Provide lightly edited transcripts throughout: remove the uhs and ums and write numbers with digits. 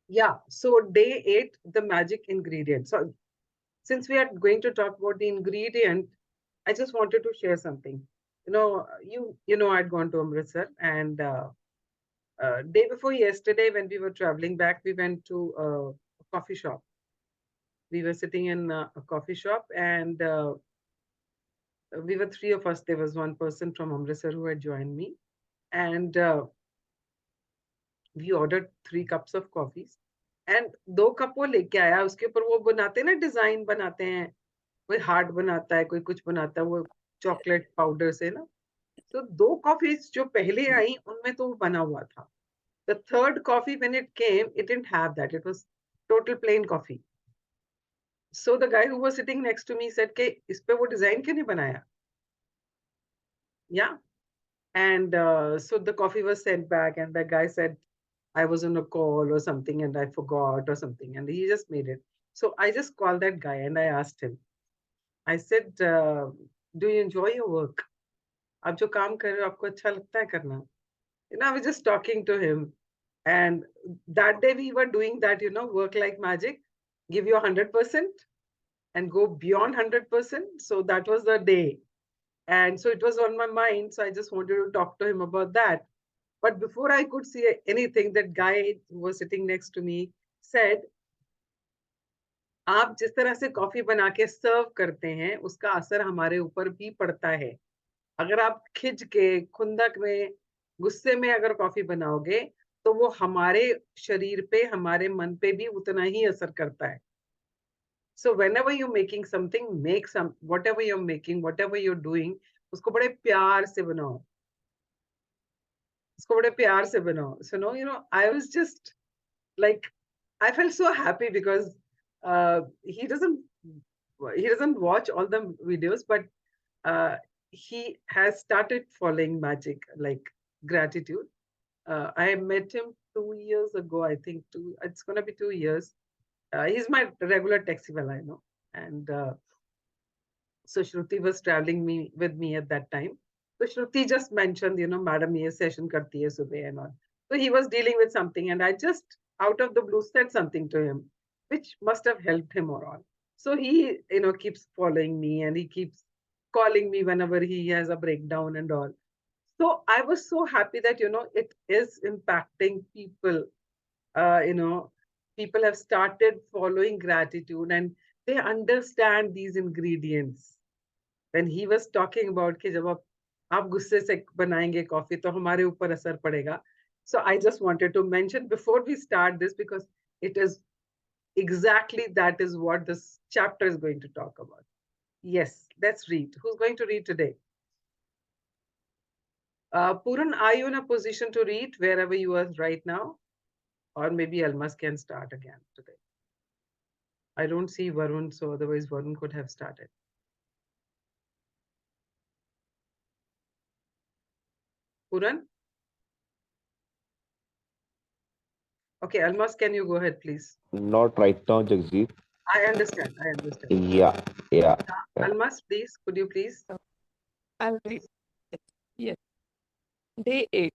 Yeah, so day 8, the magic ingredient. So since we are going to talk about the ingredient, I just wanted to share something. You know, I'd gone to Amritsar, and day before yesterday, when we were traveling back, we went to a coffee shop. We were sitting in a coffee shop, and we were three of us. There was one person from Amritsar who had joined me, and we ordered 3 cups of coffees. And 2 cup वो लेके आया, उसके ऊपर वो बनाते हैं ना, design बनाते हैं, कोई हार्ट बनाता है, कोई कुछ बनाता है, वो चॉकलेट पाउडर से ना। तो 2 कॉफीज जो पहले आई उनमें तो वो बना हुआ था. The third coffee, when it came, it didn't have that. It was total plain coffee. So the guy who was sitting next to me said, "के इस पे वो डिजाइन क्यों नहीं बनाया?" Yeah. And so the coffee was sent back, and the guy said, "I was on a call or something, and I forgot or something," and he just made it. So I just called that guy and I asked him. I said, "Do you enjoy your work? आप जो काम कर रहे हो आपको अच्छा लगता है करना?" I was just talking to him. And that day we were doing that, work like magic, give you 100% and go beyond 100%. So that was the day. And so it was on my mind. So I just wanted to talk to him about that. But before I could see anything, that guy who was sitting next to me said, आप जिस तरह से coffee बना के सर्व करते हैं उसका असर हमारे ऊपर भी पड़ता है. अगर आप खिंच के खुंदक में गुस्से में अगर कॉफी बनाओगे तो वो हमारे शरीर पे हमारे मन पे भी उतना ही असर करता है. So whenever you're making something, make some, whatever you're making, whatever you're doing, उसको बड़े प्यार से बनाओ. उसको बड़े प्यार से बनाओ. So no, I was just like, I felt so happy because uh, he doesn't he doesn't watch all the videos, but uh, he has started following magic, like gratitude. I met him 2 years ago, I think. It's gonna be 2 years. He's my regular taxi wala, and so Shruti was traveling me with me at that time. So Shruti just mentioned, Madam, ye session karti hai subah and all. So he was dealing with something, and I just out of the blue said something to him, which must have helped him or all. So he, keeps following me, and he keeps calling me whenever he has a breakdown and all. So I was so happy that, it is impacting people. Uh, you know, People have started following gratitude, and they understand these ingredients. When he was talking about कि जब आप गुस्से से बनाएंगे coffee तो हमारे ऊपर असर पड़ेगा. So I just wanted to mention before we start this, because it is exactly that is what this chapter is going to talk about. Yes, let's read. Who's going to read today? Puran, are you in a position to read wherever you are right now? Or maybe Almas can start again today. I don't see Varun, so otherwise Varun could have started. Puran? Okay, Almas, can you go ahead, please? Not right now, Jagjit. I understand. I understand. Yeah, yeah. Almas, please, could you please? I'll read it. Yes. Day 8,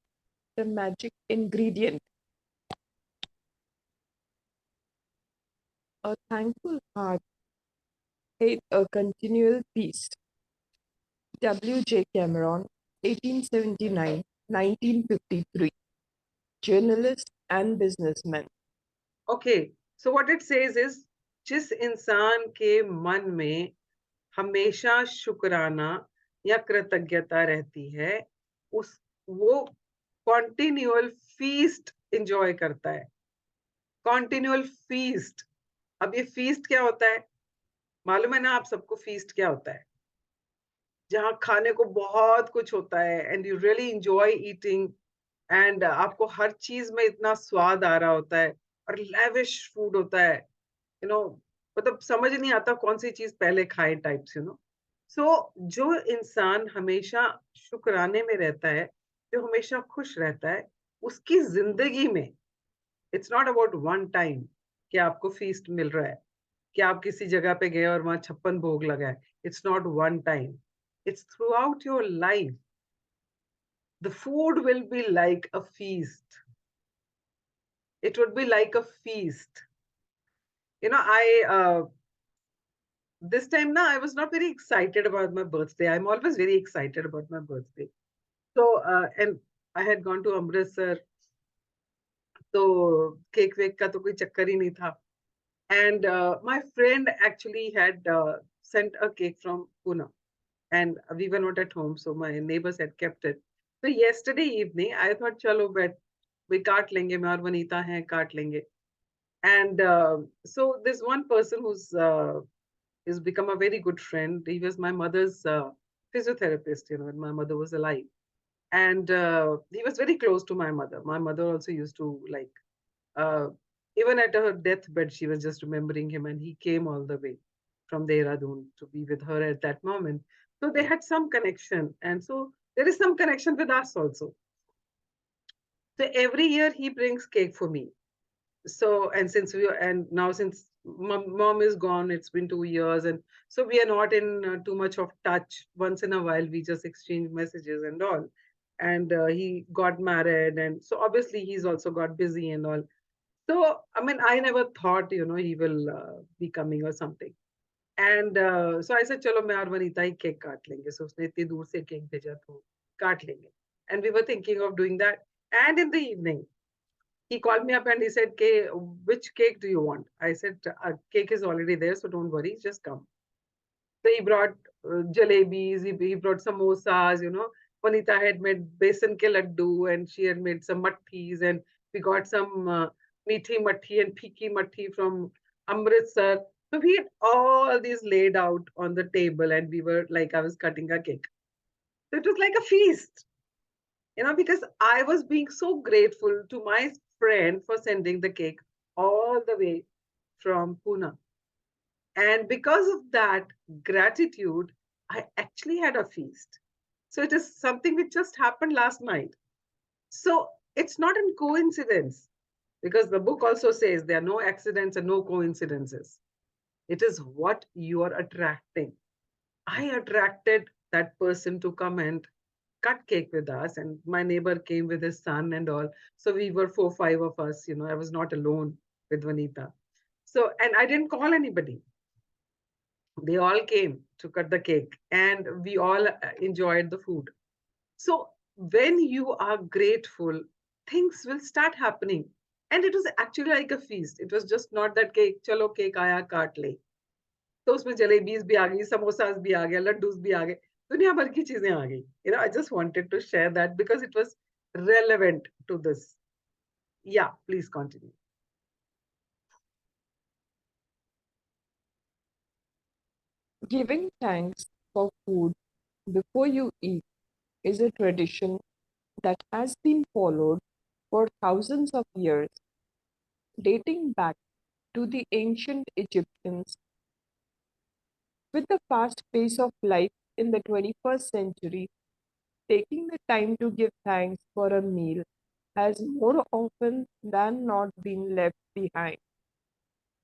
the magic ingredient. A thankful heart ate a continual feast. W.J. Cameron, 1879-1953, journalist and businessman. Okay, so what it says is, जिस इंसान के मन में हमेशा शुक्राना या कृतज्ञता रहती है, उस वो कॉन्टिन्यूअल फीस्ट एंजॉय करता है. Continual feast. अब ये फीस्ट क्या होता है? मालूम है ना आप सबको फीस्ट क्या होता है? जहाँ खाने को बहुत कुछ होता है and you really enjoy eating, and आपको हर चीज में इतना स्वाद आ रहा होता है और लेविश फूड होता है. यू नो मतलब समझ नहीं आता कौन सी चीज पहले खाए टाइप्स. सो जो इंसान हमेशा शुक्राने में रहता है, जो हमेशा खुश रहता है, उसकी जिंदगी में it's not about one time कि आपको फीस्ट मिल रहा है, कि आप किसी जगह पे गए और वहां 56 भोग लगा है. It's not one time, it's throughout your life. The food will be like a feast. it would be like a feast. I this time now I was not very excited about my birthday. I'm always very excited about my birthday. So and I had gone to Amritsar, तो cake वेक का तो कोई चक्कर ही नहीं था. And my friend actually had sent a cake from Pune, and we were not at home, so my neighbors had kept it. So yesterday evening, I thought, chalo, bet we काट लेंगे, मैं और वनीता हैं, काट लेंगे. And so this one person who's has become a very good friend. He was my mother's physiotherapist, when my mother was alive. And he was very close to my mother. My mother also used to like, uh, even at her deathbed, she was just remembering him, and he came all the way from Dehradun to be with her at that moment. So they had some connection, and so there is some connection with us also. So every year he brings cake for me. So and now since mom is gone, it's been 2 years, and so we are not in too much of touch. Once in a while we just exchange messages and all. And he got married, and so obviously he's also got busy and all. So I mean, I never thought he will be coming or something. And so I said, चलो मैं और वनीता ही cake काट लेंगे. So उसने इतनी दूर से cake भेजा तो काट लेंगे. And we were thinking of doing that. And in the evening, he called me up and he said, which cake do you want? I said, cake is already there, so don't worry, just come. So he brought jalebis, he brought samosas. Vanita had made besan ke laddu, and she had made some mattis, and we got some meethi matti and phiki matti from Amritsar. So we had all these laid out on the table, and we were like, I was cutting a cake. So it was like a feast, because I was being so grateful to my friend for sending the cake all the way from Pune. And because of that gratitude, I actually had a feast. So it is something which just happened last night. So it's not a coincidence, because the book also says there are no accidents and no coincidences. It is what you are attracting. I attracted that person to come and cut cake with us, and my neighbor came with his son and all. So we were 4, 5 of us. I was not alone with Vanita. So, and I didn't call anybody. They all came to cut the cake, and we all enjoyed the food. So when you are grateful, things will start happening. And it was actually like a feast. It was just not that cake, chalo cake aaya kaat le. तो उसमें jalebis भी आ गई, samosas भी आ गया, लड्डूज भी आ गए, दुनिया भर की चीजें आ गई. I just wanted to share that because it was relevant to this. Yeah, please continue. Giving thanks for food before you eat is a tradition that has been followed for thousands of years, dating back to the ancient Egyptians. With the fast pace of life in the 21st century, taking the time to give thanks for a meal has more often than not been left behind.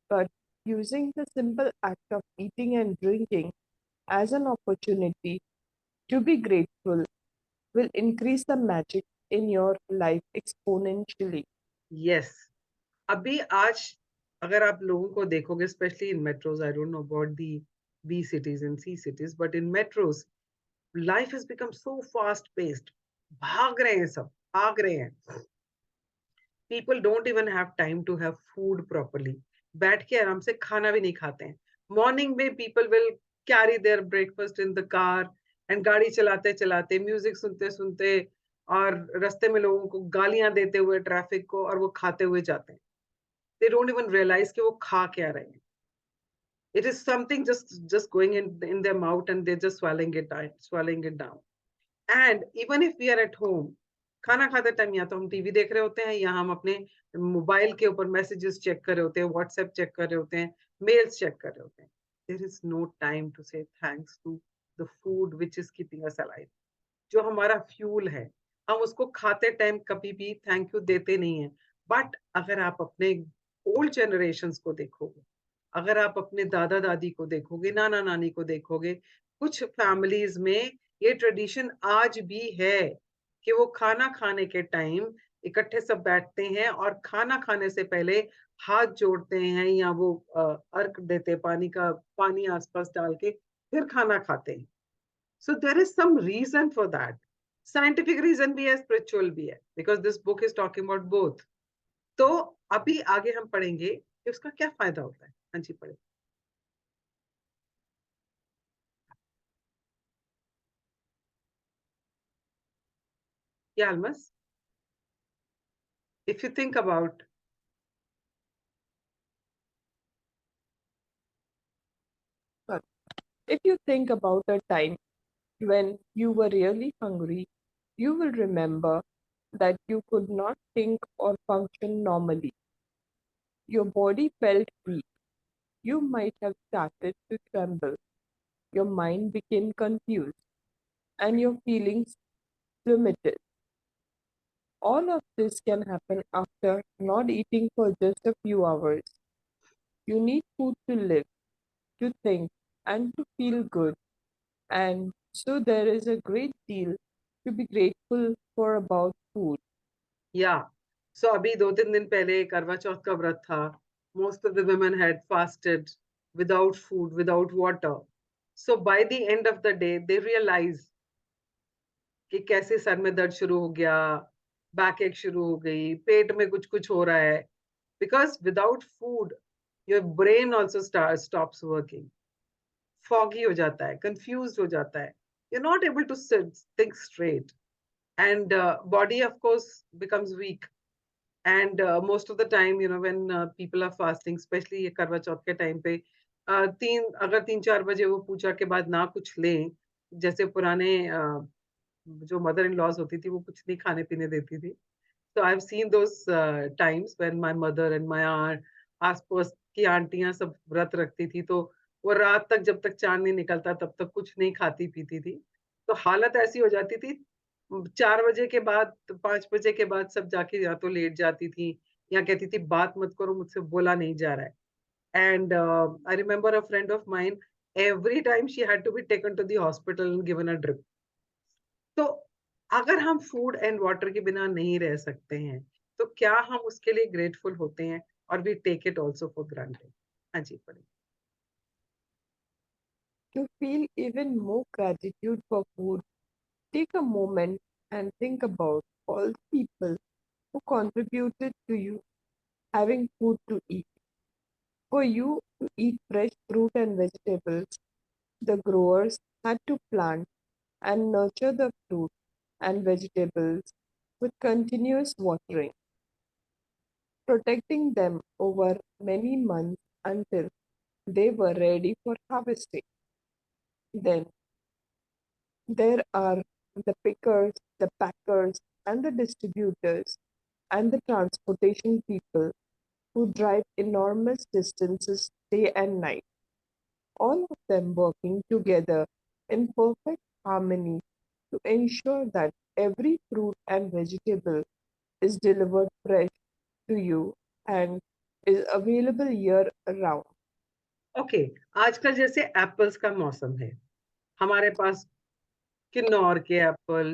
But using the simple act of eating and drinking as an opportunity to be grateful will increase the magic in your life exponentially. Yes. अभी आज अगर आप लोगों को देखोगे, especially in metros, I don't know about the B cities and C cities, but in metros, life has become so fast paced. भाग रहे हैं सब, भाग रहे हैं. People don't even have time to have food properly. बैठ के आराम से खाना भी नहीं खाते हैं. Morning में people will carry their breakfast in the car and गाड़ी चलाते चलाते, म्यूजिक सुनते सुनते, और रास्ते में लोगों को गालियां देते हुए ट्रैफिक को, और वो खाते हुए जाते हैं. They don't even realize कि वो खा क्या रहे हैं. It is something just going in their mouth, and they're just swallowing it down. And even if we are at home, खाना खाते टाइम या तो हम टीवी देख रहे होते हैं, या हम अपने मोबाइल के ऊपर मैसेजेस चेक कर रहे होते हैं, व्हाट्सएप चेक कर रहे होते हैं, मेल्स चेक कर रहे होते हैं. There is no time to say thanks to the food which is keeping us alive. जो हमारा फ्यूल है, हम उसको खाते टाइम कभी भी थैंक यू देते नहीं हैं. बट अगर आप अपने ओल्ड जनरेशंस को देखोगे, अगर आप अपने दादा दादी को देखोगे, नाना नानी को देखोगे, कुछ फैमिलीज में ये ट्रेडिशन आज भी है कि वो खाना खाने के टाइम इकट्ठे सब बैठते हैं और खाना खाने से पहले हाथ जोड़ते हैं या वो अर्घ देते हैं, पानी आसपास डाल के फिर खाना खाते हैं. So there is some reason for that. Scientific reason भी है, spiritual भी है, because this book is talking about both. तो अभी आगे हम पढ़ेंगे कि उसका क्या फायदा होता है. हाँ जी, पढ़े. Yeah, Almas. If you think about, If you think about a time when you were really hungry, you will remember that you could not think or function normally. Your body felt weak. You might have started to tremble. Your mind became confused and your feelings plummeted. All of this can happen after not eating for just a few hours. You need food to live, to think, and to feel good. And so there is a great deal to be grateful for about food. yeah. So अभी 2-3 दिन पहले करवा चौथ का व्रत था. Most of the women had fasted without food, without water. So by the end of the day, they realize कि कैसे sir में दर्द शुरू हो गया, बैक एक शुरू हो गई, पेट में कुछ कुछ हो रहा है. Because without food, your brain also stops working. Foggy हो जाता है, confused हो जाता है. You're not able to think straight. And body, of course, becomes weak. And most of the time, when people are fasting, especially ये करवा चौथ के time पे, अगर 3-4 बजे वो पूजा के बाद ना कुछ लें, जैसे पुराने जो मदर इन लॉज होती थी वो कुछ नहीं खाने पीने देती थी. So I've seen those times when my mother and my aunt, आस-पास की आंटियां सब व्रत रखती थी, तो वो रात तक जब तक चांद नहीं निकलता तब तक कुछ नहीं खाती पीती थी. तो हालत ऐसी हो जाती थी, 4 बजे के बाद, 5 बजे के बाद सब जाके या तो लेट जाती थी या कहती थी बात मत करो, मुझसे बोला नहीं जा रहा है. And I remember a friend of mine, every time she had to be taken to the hospital and given a drip. तो अगर हम फूड एंड वाटर के बिना नहीं रह सकते हैं, तो क्या हम उसके लिए ग्रेटफुल होते हैं और we take it also for granted. हाँ जी, पढ़िए. To feel even more gratitude for food, take a moment and think about all the people who contributed to you having food to eat. For you to eat fresh fruit and vegetables, the growers had to plant and nurture the fruit and vegetables with continuous watering, protecting them over many months until they were ready for harvesting. Then there are the pickers, the packers, and the distributors, and the transportation people who drive enormous distances day and night, all of them working together in perfect harmony to ensure that every fruit and vegetable is delivered fresh to you and is available year round. Okay. आजकल जैसे apples का मौसम है, हमारे पास किन्नौर के Apple,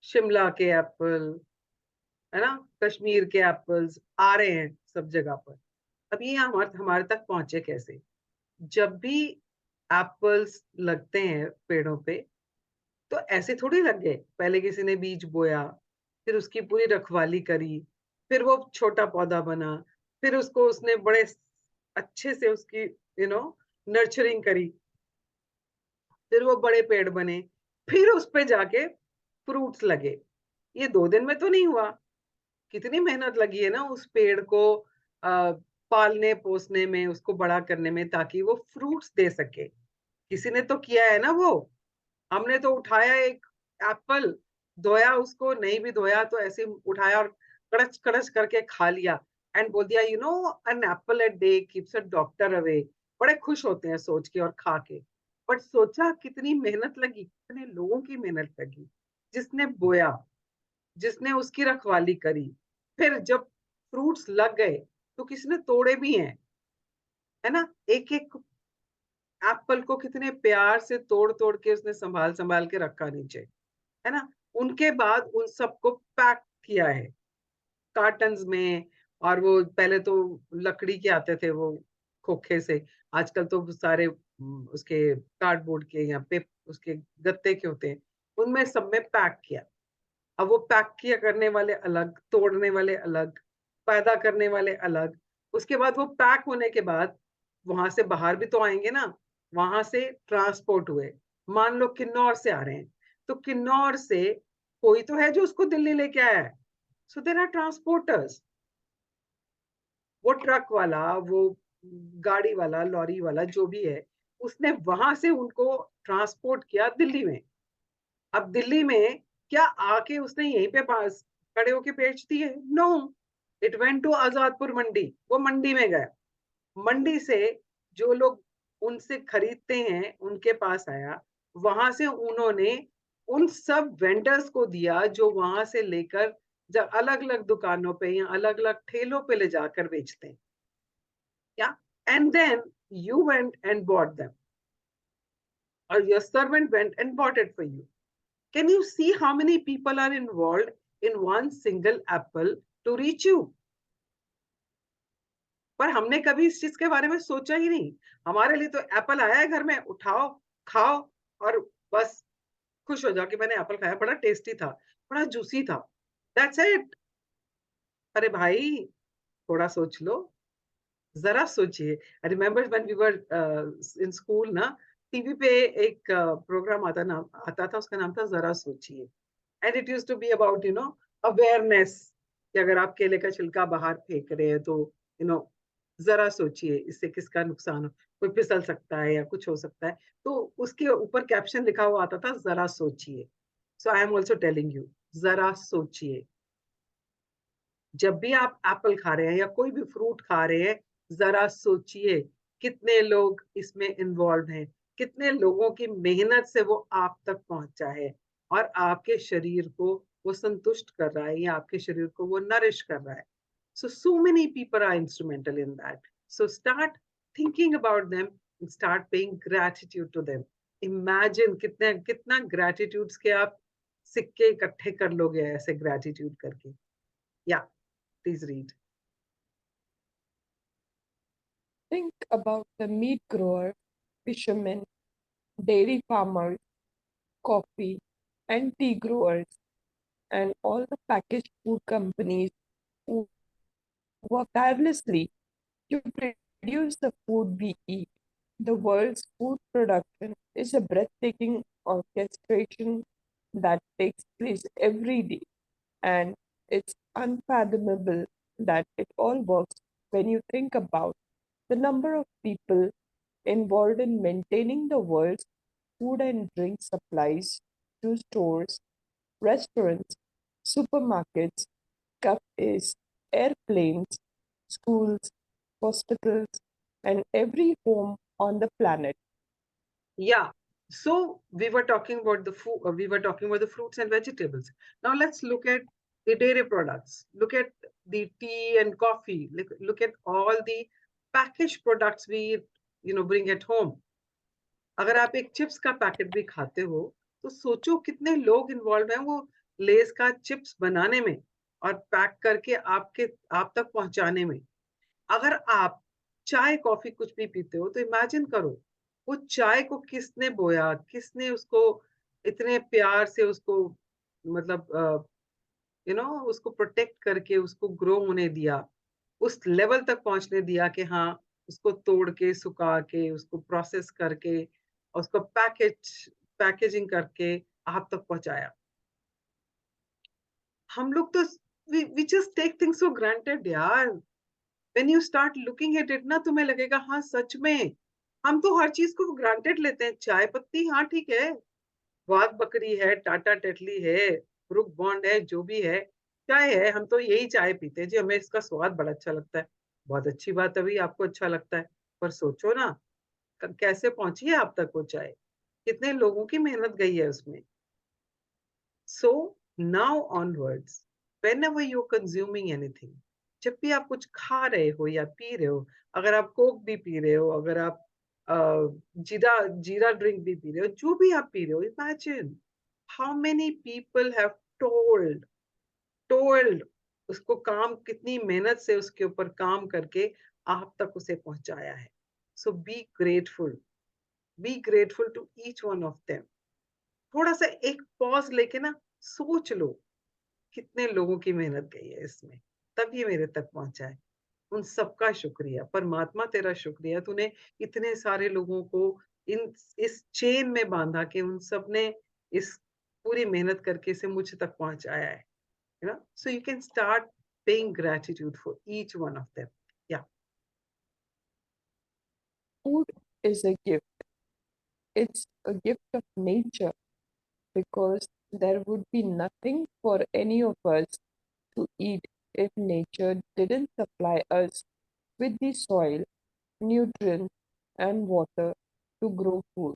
Shimla के Apple, है ना, कश्मीर के एप्पल्स आ रहे हैं सब जगह पर. अब ये हमारे हमारे तक पहुंचे कैसे? जब भी एप्पल्स लगते हैं पेड़ों पे, तो ऐसे थोड़ी लग गए. पहले किसी ने बीज बोया, फिर उसकी पूरी रखवाली करी, फिर वो छोटा पौधा बना, फिर उसको उसने बड़े अच्छे से उसकी नर्चरिंग करी, फिर वो बड़े पेड़ बने, फिर उस पे जाके फ्रूट्स लगे. ये 2 दिन में तो नहीं हुआ. कितनी मेहनत लगी है ना उस पेड़ को पालने पोसने में, उसको बड़ा करने में, ताकि वो फ्रूट्स दे सके. किसी ने तो किया है ना वो. हमने तो उठाया एक एप्पल, धोया उसको, नहीं भी धोया तो ऐसे उठाया और कड़च कड़च करके खा लिया एंड बोल दिया an apple a day keeps a doctor away. बड़े खुश होते हैं सोच के और खा के. बट सोचा कितनी मेहनत लगी, कितने लोगों की मेहनत लगी, जिसने बोया, जिसने उसकी रखवाली करी. फिर जब फ्रूट्स लग गए तो किसने तोड़े भी हैं, है ना. एक एक एप्पल को कितने प्यार से तोड़ तोड़ के उसने संभाल संभाल के रखा नीचे, है ना. उनके बाद उन सबको पैक किया है. कार्टन्स में, और वो पहले तो लकड़ी के आते थे वो खोखे से, आजकल तो सारे उसके कार्डबोर्ड के या पे उसके गत्ते के होते हैं, उनमें सब में पैक किया। अब वो पैक किया करने वाले अलग, तोड़ने वाले अलग, पैदा करने वाले अलग, उसके बाद वो पैक होने के बाद वहां से बाहर भी तो आएंगे ना, वहां से ट्रांसपोर्ट हुए। मान लो किन्नौर से आ रहे हैं, तो किन्नौर से कोई तो है जो उसको दिल्ली लेके आया है, सो देयर आर ट्रांसपोर्टर्स। वो ट्रक वाला, वो गाड़ी वाला, लॉरी वाला, जो भी है, उसने वहां से उनको ट्रांसपोर्ट किया दिल्ली में। अब दिल्ली में क्या आके उसने यहीं पे पास खड़े होके बेच दिए? No, it went to Azadpur Mandi, वो मंडी में गया, मंडी से जो लोग उनसे खरीदते हैं उनके पास आया, वहां से उन्होंने उन सब वेंडर्स को दिया जो वहां से लेकर जब अलग अलग दुकानों पे या अलग अलग ठेलों पे ले जाकर बेचते हैं, या and then you went and bought them, और your servant went and bought it for you. Can you see how many people are involved in one single apple to reach you? पर हमने कभी इस चीज के बारे में सोचा ही नहीं। हमारे लिए तो एप्पल आया है घर में, उठाओ, खाओ, और बस खुश हो जाओ कि मैंने एप्पल खाया, बड़ा टेस्टी था, बड़ा जूसी था, दैट्स इट। अरे भाई, थोड़ा सोच लो, जरा सोचिए। I remember when we were in school ना, टीवी पे एक प्रोग्राम आता था, उसका नाम था जरा सोचिए। And it use to be about awareness, कि अगर आप केले का छिलका बाहर फेंक रहे हैं तो यू नो जरा सोचिए इससे किसका नुकसान हो, कोई फिसल सकता है या कुछ हो सकता है। तो उसके ऊपर कैप्शन लिखा हुआ आता था, जरा सोचिए। So I am also telling you, जरा सोचिए। जब भी आप एप्पल खा रहे हैं या कोई भी फ्रूट खा रहे हैं, जरा सोचिए कितने लोग इसमें इन्वॉल्व हैं, कितने लोगों की मेहनत से वो आप तक पहुंचा है, और आपके शरीर को वो संतुष्ट कर रहा है या आपके शरीर को वो नरिश कर रहा है। So many people are instrumental in that. So start thinking about them and start paying gratitude to them. Imagine कितना gratitudes के आप सिक्के इकट्ठे कर लोगे ऐसे gratitude करके। Yeah, please read. Think about the meat grower, fishermen, dairy farmers, coffee and tea growers, and all the packaged food companies who work tirelessly to produce the food we eat. The world's food production is a breathtaking orchestration that takes place every day, and it's unfathomable that it all works when you think about the number of people involved in maintaining the world's food and drink supplies to stores, restaurants, supermarkets, cafes, airplanes, schools, hospitals, and every home on the planet. Yeah. So we were talking about the food. We were talking about the fruits and vegetables. Now let's look at the dairy products. Look at the tea and coffee. Look at all the packaged products we bring at home. अगर आप एक chips का packet भी खाते हो, तो सोचो कितने लोग इन्वॉल्व हैं वो लेस का चिप्स बनाने में और पैक करके आप तक पहुंचाने में। अगर आप चाय कॉफी कुछ भी पीते हो, तो इमेजिन करो वो चाय को किसने बोया, किसने उसको इतने प्यार से उसको मतलब उसको प्रोटेक्ट करके उसको ग्रो होने दिया, उस लेवल तक पहुंचने दिया कि हाँ, उसको तोड़ के, सुखा के, उसको प्रोसेस करके, उसको पैकेजिंग करके आप तक पहुंचाया। हम लोग तो we just take things for granted यार। when you start looking at it ना, तुम्हें लगेगा हाँ सच में हम तो हर चीज को ग्रांटेड लेते हैं। चाय पत्ती हाँ ठीक है, वाघ बकरी है, टाटा टेटली है, ब्रुक बॉन्ड है, जो भी है, चाय है, हम तो यही चाय पीते हैं जी, हमें इसका स्वाद बड़ा अच्छा लगता है। बहुत अच्छी बात है भाई, आपको अच्छा लगता है, पर सोचो ना कैसे पहुंची है आप तक वो चाय, कितने लोगों की मेहनत गई है उसमें। So now onwards, whenever you're consuming anything, जब भी आप कुछ खा रहे हो या पी रहे हो, अगर आप कोक भी पी रहे हो, अगर आप जीरा जीरा ड्रिंक भी पी रहे हो, जो भी आप पी रहे हो, imagine how many people have told उसको काम कितनी मेहनत से उसके ऊपर काम करके आप तक उसे पहुंचाया है. So be grateful to each one of them. थोड़ा सा एक पॉज लेके ना सोच लो कितने लोगों की मेहनत गई है इसमें, तब ये मेरे तक पहुंचा है. उन सबका शुक्रिया. परमात्मा तेरा शुक्रिया, तूने इतने सारे लोगों को इन इस चेन में बांधा कि उन सब ने इस पूरी मेहनत करके इसे मुझ तक पहुंचाया है. So you can start paying gratitude for each one of them. Yeah. Food is a gift. It's a gift of nature because there would be nothing for any of us to eat if nature didn't supply us with the soil, nutrients, and water to grow food.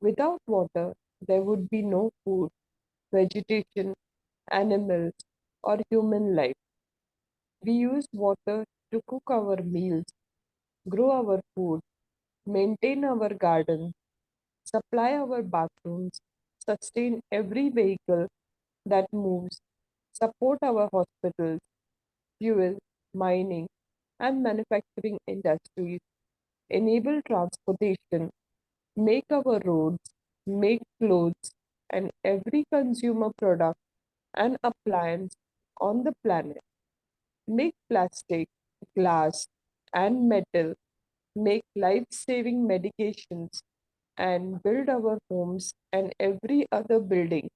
Without water, there would be no food, vegetation, animals, or human life. We use water to cook our meals, grow our food, maintain our gardens, supply our bathrooms, sustain every vehicle that moves, support our hospitals, fuel, mining, and manufacturing industries, enable transportation, make our roads, make clothes, and every consumer product and appliance on the planet, make plastic, glass, and metal, make life saving medications, and build our homes and every other building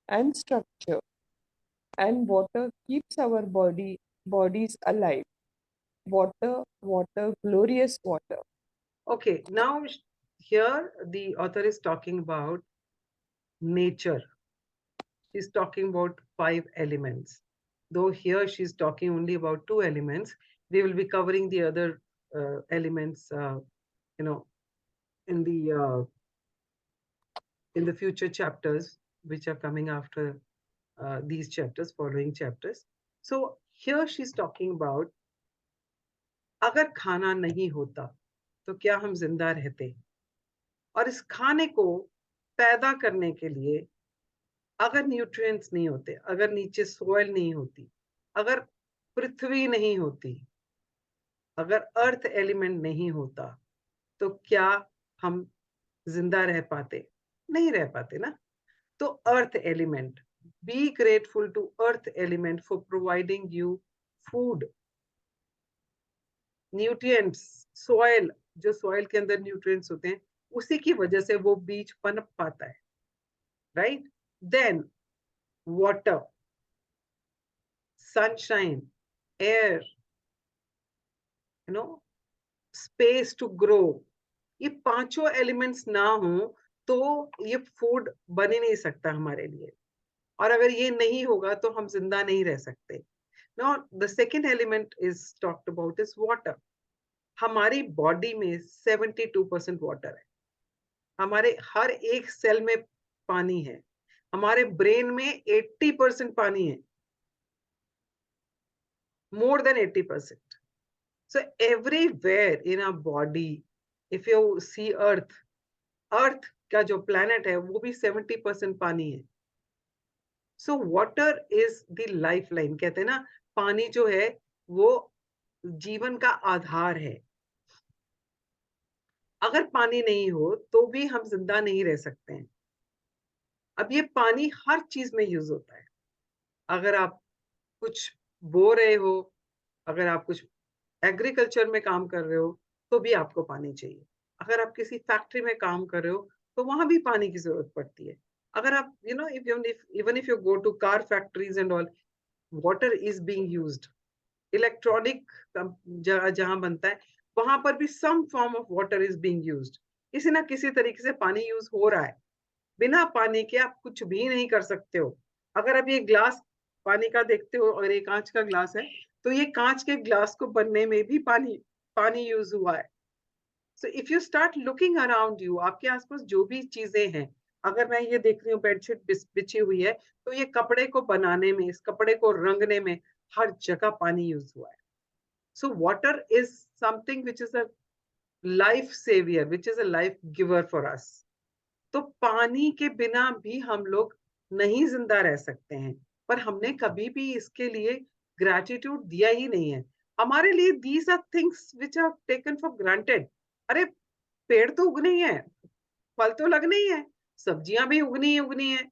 and structure. And water keeps our bodies alive. Water, water, glorious water. Okay, now here the author is talking about nature. She's talking about 5 elements. Though here she's talking only about 2 elements, we will be covering the other elements, you know, in the future chapters, which are coming after these chapters, following chapters. So here she's talking about अगर खाना नहीं होता तो क्या हम जिंदा रहते, और इस खाने को पैदा करने के लिए अगर न्यूट्रिएंट्स नहीं होते, अगर नीचे सोइल नहीं होती, अगर पृथ्वी नहीं होती, अगर अर्थ एलिमेंट नहीं होता, तो क्या हम जिंदा रह पाते? नहीं रह पाते ना. तो earth element, be grateful to earth element for providing you food, nutrients, soil, जो सॉइल के अंदर न्यूट्रिएंट्स होते हैं उसी की वजह से वो बीज पनप पाता है, right. Then water, sunshine, air, space to grow. ये पांचों एलिमेंट्स ना हो तो ये फूड बन ही नहीं सकता हमारे लिए, और अगर ये नहीं होगा तो हम जिंदा नहीं रह सकते. Now the second element is talked about is water. हमारी बॉडी में 72% वाटर है. हमारे हर एक सेल में पानी है. हमारे ब्रेन में 80% पानी है, more than 80%. So everywhere in our body, if you see Earth का जो planet है वो भी 70% पानी है. So water is the lifeline. कहते हैं ना, पानी जो है वो जीवन का आधार है. अगर पानी नहीं हो तो भी हम जिंदा नहीं रह सकते हैं. अब ये पानी हर चीज में यूज होता है. अगर आप कुछ बो रहे हो, अगर आप कुछ एग्रीकल्चर में काम कर रहे हो तो भी आपको पानी चाहिए. अगर आप किसी फैक्ट्री में काम कर रहे हो तो वहां भी पानी की जरूरत पड़ती है. अगर आप even if you go to car factories and all, water is being used. Electronic जहां बनता है वहां पर भी some form of water is being used. किसी ना किसी तरीके से पानी यूज हो रहा है. बिना पानी के आप कुछ भी नहीं कर सकते हो. अगर आप ये ग्लास पानी का देखते हो और ये कांच का ग्लास है, तो ये कांच के ग्लास को बनने में भी पानी यूज हुआ है. So if you start looking around you, आपके आसपास जो भी चीजें हैं, अगर मैं ये देख रही हूँ बेडशीट बिछी हुई है, तो ये कपड़े को बनाने में, इस कपड़े को रंगने में हर जगह पानी यूज हुआ है. So water is something which is a life saviour, which is a life giver for us. तो पानी के बिना भी हम लोग नहीं जिंदा रह सकते हैं, पर हमने कभी भी इसके लिए ग्रैटिट्यूड दिया ही नहीं है हमारे लिए। These are things which are taken for granted. अरे पेड़ तो उगने ही है, फल तो लगने ही है, सब्जियां भी उगनी है,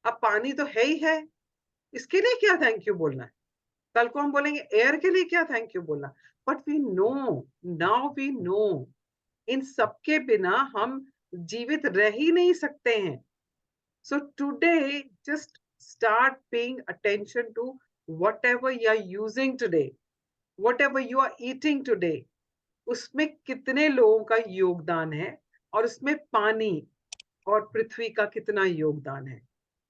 अब पानी तो है ही है, इसके लिए क्या थैंक यू बोलना है? कल को हम बोलेंगे एयर के लिए क्या थैंक यू बोलना? But we know, now we know, इन सबके बिना हम जीवित रह ही नहीं सकते हैं। So today just start paying attention to whatever you are using today, whatever you are eating today, उसमें कितने लोगों का योगदान है और उसमें पानी और पृथ्वी का कितना योगदान है।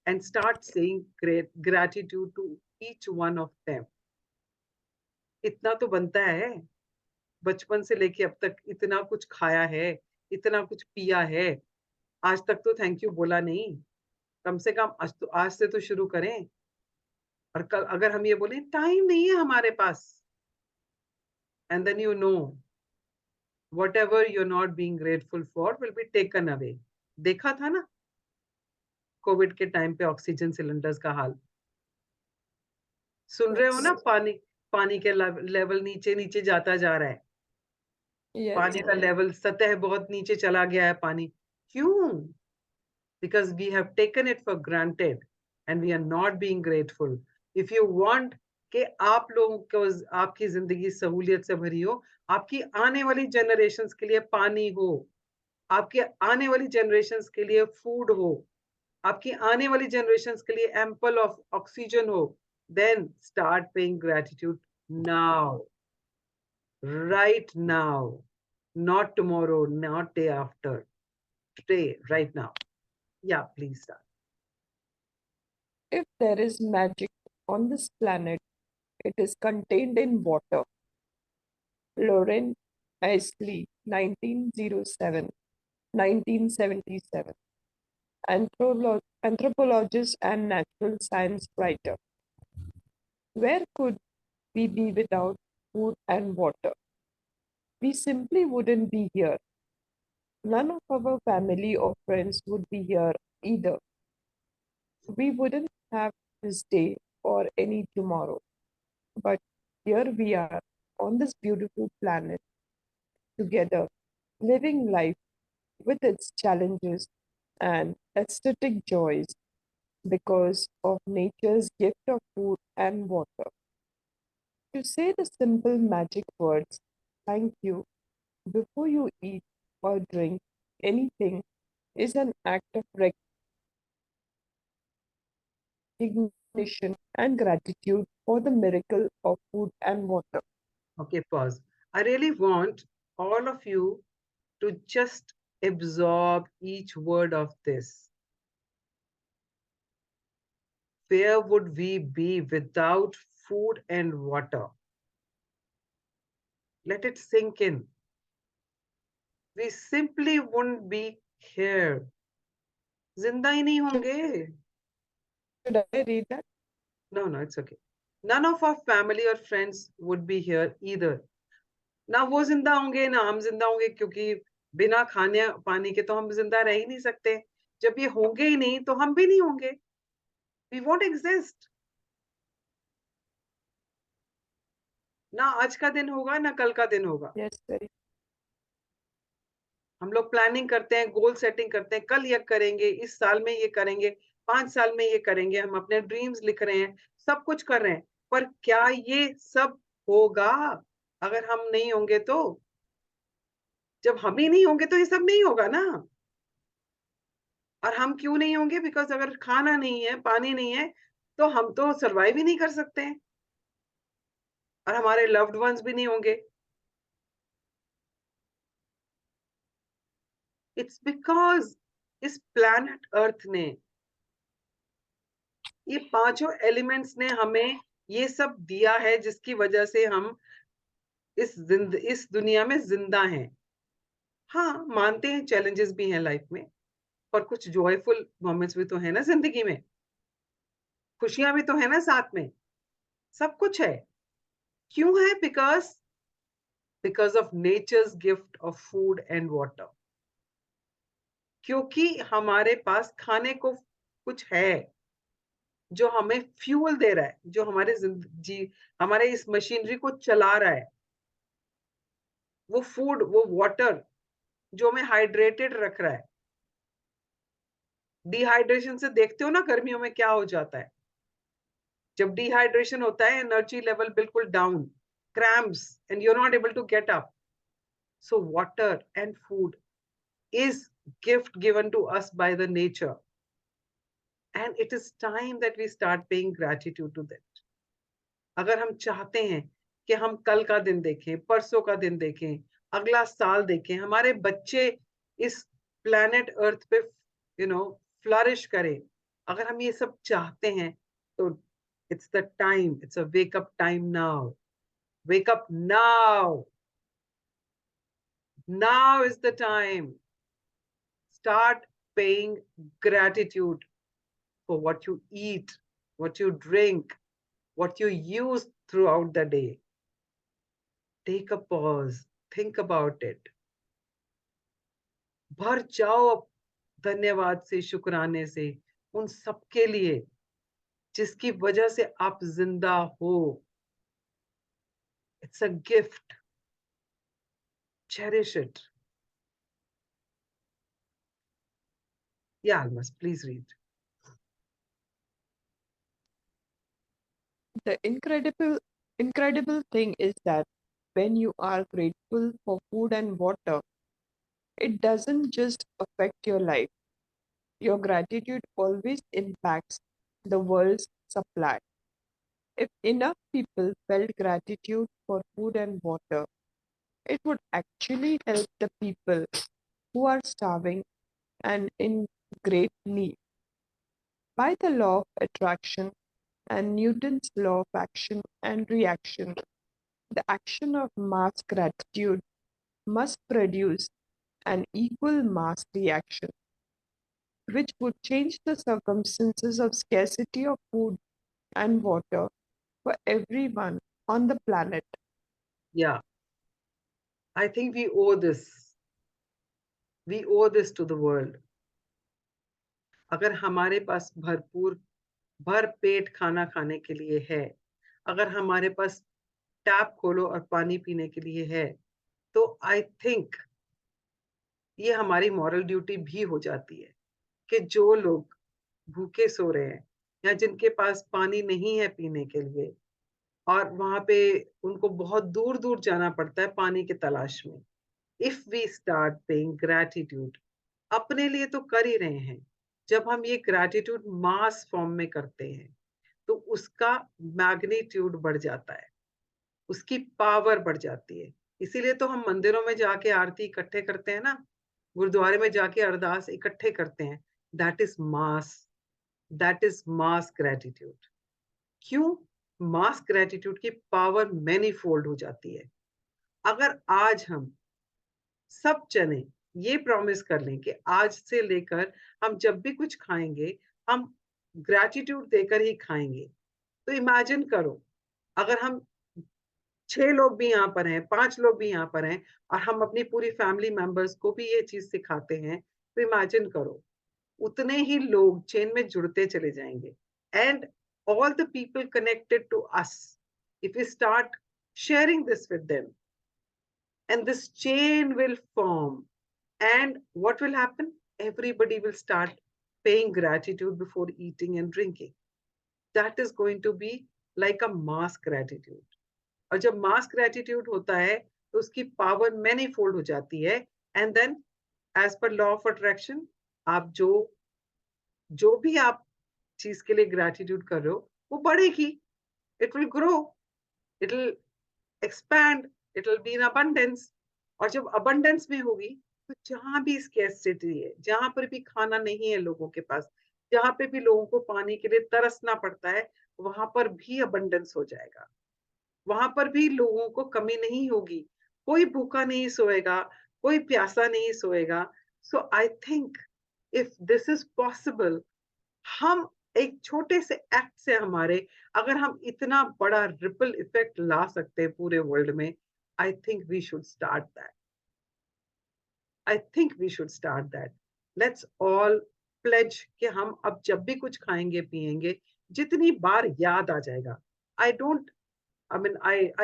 And start saying great gratitude to each one of them. इतना तो बनता है, बचपन से लेके अब तक इतना कुछ खाया है, इतना कुछ पिया है, आज तक तो थैंक यू बोला नहीं। कम से कम आज से तो शुरू करें। और कल अगर हम ये बोले टाइम नहीं है हमारे पास, and then you know whatever you're not being grateful for will be taken away. देखा था ना कोविड के टाइम पे ऑक्सीजन सिलेंडर्स का हाल, सुन रहे हो ना? Yes. पानी के लेवल नीचे नीचे जाता जा रहा है, Yes. पानी का लेवल सतह बहुत नीचे चला गया है पानी। क्यों? Because we have taken it for granted and we are not being grateful. If you want कि आप लोगों को आपकी जिंदगी सहूलियत से भरी हो, आपकी आने वाली जनरेशंस के लिए पानी हो, आपके आने वाली जनरेशंस के लिए फूड हो, आपकी आने वाली जनरेशंस के लिए एम्पल ऑफ ऑक्सीजन हो, then start paying gratitude now, right now, not tomorrow, not day after, today, right now. Yeah, please start. If there is magic on this planet, it is contained in water. Lauren Isley, 1907, 1977. Anthropologist and natural science writer. Where could we be without food and water? We simply wouldn't be here. None of our family or friends would be here either. We wouldn't have this day or any tomorrow. But here we are on this beautiful planet together, living life with its challenges and aesthetic joys because of nature's gift of food and water. To say the simple magic words, thank you, before you eat or drink anything is an act of recognition and gratitude for the miracle of food and water. Okay, pause. I really want all of you to just absorb each word of this. Where would we be without food and water? Let it sink in. We simply wouldn't be here. जिंदा ही नहीं होंगे. Should I read that? No, it's okay. None of our family or friends would be here either. ना वो जिंदा होंगे ना हम जिंदा होंगे, क्योंकि बिना खाने पानी के तो हम जिंदा रह ही नहीं सकते। जब ये होंगे ही नहीं तो हम भी नहीं होंगे. We won't exist. ना आज का दिन होगा ना कल का दिन होगा. Yes, very. हम लोग प्लानिंग करते हैं, गोल सेटिंग करते हैं, कल ये करेंगे, इस साल में ये करेंगे, 5 साल में ये करेंगे, हम अपने ड्रीम्स लिख रहे हैं, सब कुछ कर रहे हैं, पर क्या ये सब होगा अगर हम नहीं होंगे तो? जब हम ही नहीं होंगे तो ये सब नहीं होगा ना. और हम क्यों नहीं होंगे? बिकॉज अगर खाना नहीं है, पानी नहीं है, तो हम तो सर्वाइव ही नहीं कर सकते हैं, और हमारे लव्ड वंस भी नहीं होंगे. इट्स बिकॉज इस प्लैनेट अर्थ ने, ये पांचों एलिमेंट्स ने हमें ये सब दिया है, जिसकी वजह से हम इस दुनिया में जिंदा हैं. हाँ, मानते हैं चैलेंजेस भी हैं लाइफ में, पर कुछ जॉयफुल मोमेंट्स भी तो है ना जिंदगी में, खुशियां भी तो है ना साथ में, सब कुछ है. क्यों है? Because of nature's gift of food and water. क्योंकि हमारे पास खाने को कुछ है, जो हमें फ्यूल दे रहा है, जो हमारे जिंदगी, हमारे इस मशीनरी को चला रहा है, वो फूड, वो वाटर जो हमें हाइड्रेटेड रख रहा है। डिहाइड्रेशन से देखते हो ना गर्मियों में क्या हो जाता है। जब डिहाइड्रेशन होता है, एनर्जी लेवल बिल्कुल down, cramps, and you are not able to get up. So water and food is gift given to us by the nature, and it is time that we start paying gratitude to that. अगर हम चाहते हैं कि हम कल का दिन देखें, परसों का दिन देखें, अगला साल देखें, हमारे बच्चे इस प्लैनेट अर्थ पे फ्लरिश करें, अगर हम ये सब चाहते हैं, तो it's the time, it's a wake up time now. Wake up now. Now is the time. Start paying gratitude for what you eat, what you drink, what you use throughout the day. Take a pause, think about it. भर जाओ धन्यवाद से, शुक्राने से, उन सबके लिए जिसकी वजह से आप जिंदा हो. It's a gift. Cherish it. Yeah, Almas, please read. The incredible thing is that when you are grateful for food and water, it doesn't just affect your life. Your gratitude always impacts the world's supply. If enough people felt gratitude for food and water, it would actually help the people who are starving and in great need. By the law of attraction and Newton's law of action and reaction, the action of mass gratitude must produce an equal mass reaction, which would change the circumstances of scarcity of food and water for everyone on the planet. Yeah, I think we owe this. We owe this to the world. अगर हमारे पास भर पेट खाना खाने के लिए है, अगर हमारे पास टैप खोलो और पानी पीने के लिए है, तो आई थिंक ये हमारी मॉरल ड्यूटी भी हो जाती है कि जो लोग भूखे सो रहे हैं या जिनके पास पानी नहीं है पीने के लिए, और वहां पे उनको बहुत दूर दूर जाना पड़ता है पानी की तलाश में, if we start paying gratitude, अपने लिए तो कर ही रहे हैं, जब हम ये ग्रैटिट्यूड मास फॉर्म में करते हैं, तो उसका मैग्नीट्यूड बढ़ जाता है, उसकी पावर बढ़ जाती है. इसीलिए तो हम मंदिरों में जाके आरती इकट्ठे करते हैं ना, गुरुद्वारे में जाके अरदास इकट्ठे करते हैं. That is mass, that is mass gratitude. क्यों? मास ग्रैटिट्यूड की पावर मैनी फोल्ड हो जाती है. अगर आज हम सब जने ये प्रॉमिस कर लें कि आज से लेकर हम जब भी कुछ खाएंगे, हम ग्रैटिट्यूड देकर ही खाएंगे, तो इमेजिन करो, अगर हम 6 लोग भी यहाँ पर हैं, 5 लोग भी यहाँ पर हैं, और हम अपनी पूरी फैमिली मेंबर्स को भी ये चीज सिखाते हैं, तो इमेजिन करो, उतने ही लोग चेन में जुड़ते चले जाएंगे. And all the people connected to us, if we start sharing this with them, and this chain will form, and what will happen? Everybody will start paying gratitude before eating and drinking. That is going to be like a mass gratitude. और जब मास gratitude होता है, तो उसकी power many fold हो जाती है. And then as per law of attraction, आप जो भी आप चीज के लिए ग्रेटिट्यूड कर रहे हो, वो बढ़ेगी. It will grow, it will expand, it will be in abundance. और जब अबंडेंस में होगी, तो जहां भी स्कैर्सिटी है, जहां पर भी खाना नहीं है लोगों के पास, जहां पे भी लोगों को पानी के लिए तरसना पड़ता है, वहां पर भी अबंडेंस हो जाएगा. वहां पर भी लोगों को कमी नहीं होगी, कोई भूखा नहीं सोएगा, कोई प्यासा नहीं सोएगा. So I think if this is possible, हम एक छोटे से एक्ट से हमारे, अगर हम इतना बड़ा रिपल इफेक्ट ला सकते हैं पूरे वर्ल्ड में, I think we should start that. I think we should start that. Let's all pledge कि हम अब जब भी कुछ खाएंगे पिएंगे, जितनी बार याद आ जाएगा, I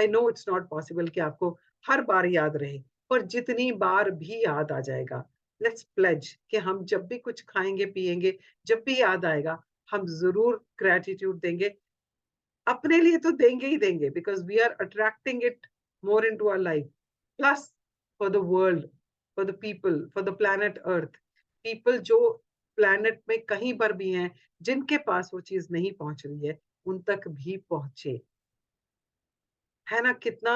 know it's not possible कि आपको हर बार याद रहे, पर जितनी बार भी याद आ जाएगा, let's pledge कि हम जब भी कुछ खाएंगे पिएंगे, जब भी याद आएगा, हम जरूर gratitude देंगे. अपने लिए तो देंगे ही देंगे, because we are attracting it more into our life. Plus for the world, for the people, for the planet Earth, people जो planet में कहीं पर भी हैं, जिनके पास वो चीज नहीं पहुंच रही है, उन तक भी पहुंचे. है ना? कितना